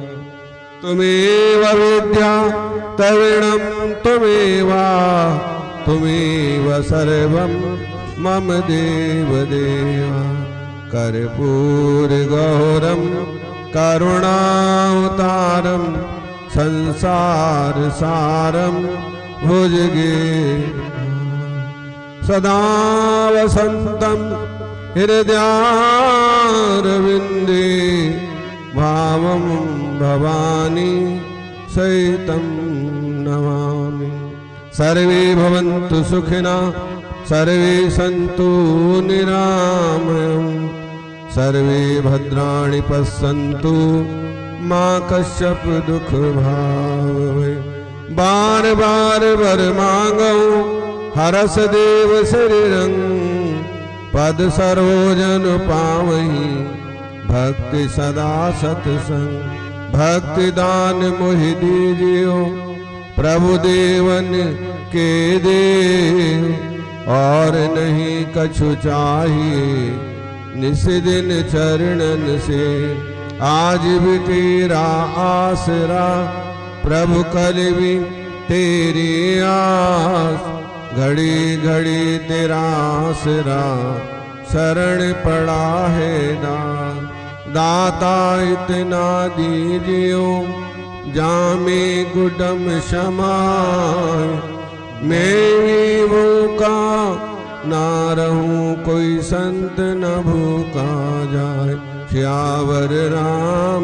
विद्या तविणं तुमेव सर्वं मम देव कर्पूर गौरम करुणावतारम संसार सारम भुजगे सदा वसंतम हृदयारविंदे भावं भवानी सहितं नमामि। सर्वे भवन्तु सुखिनः सर्वे सन्तु निरामयम् सर्वे भद्राणि पश्यन्तु मा कश्चित् दुख भाग बार बार वर मांगो हरस देव शरीरं पद सरोजन पावहि भक्ति सदा सत्संग भक्ति दान मोहि दीजियो प्रभु देवन के देव और नहीं कछु चाहिए निस दिन चरणन से आज भी तेरा आसरा प्रभु कल भी तेरी आस घड़ी घड़ी तेरा आसरा शरण पड़ा है दाता इतना दीजियो जामे गुडम समाए मैं भी भूखा ना रहूं कोई संत न भूखा जाए श्यावर राम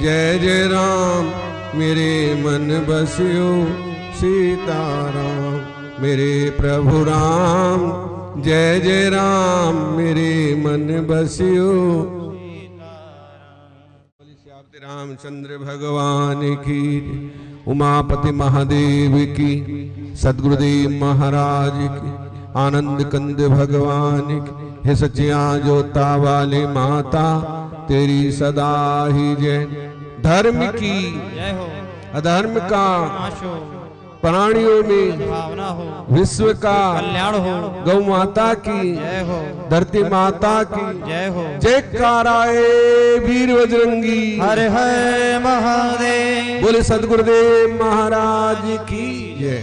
जय जय राम मेरे मन बसियो सीताराम मेरे प्रभु राम जय जय राम मेरे मन बसियो रामचंद्र भगवान की उमापति महादेव की सदगुरुदेव महाराज की आनंद कंद भगवान की हे सचिया जोता वाले माता तेरी सदा ही जय। धर्म की अधर्म का प्राणियों में भावना हो विश्व का कल्याण हो गौ माता की जय हो धरती माता की जय हो जयकाराए वीर बजरंगी हर हर महादेव बोले सदगुरुदेव महाराज की जय।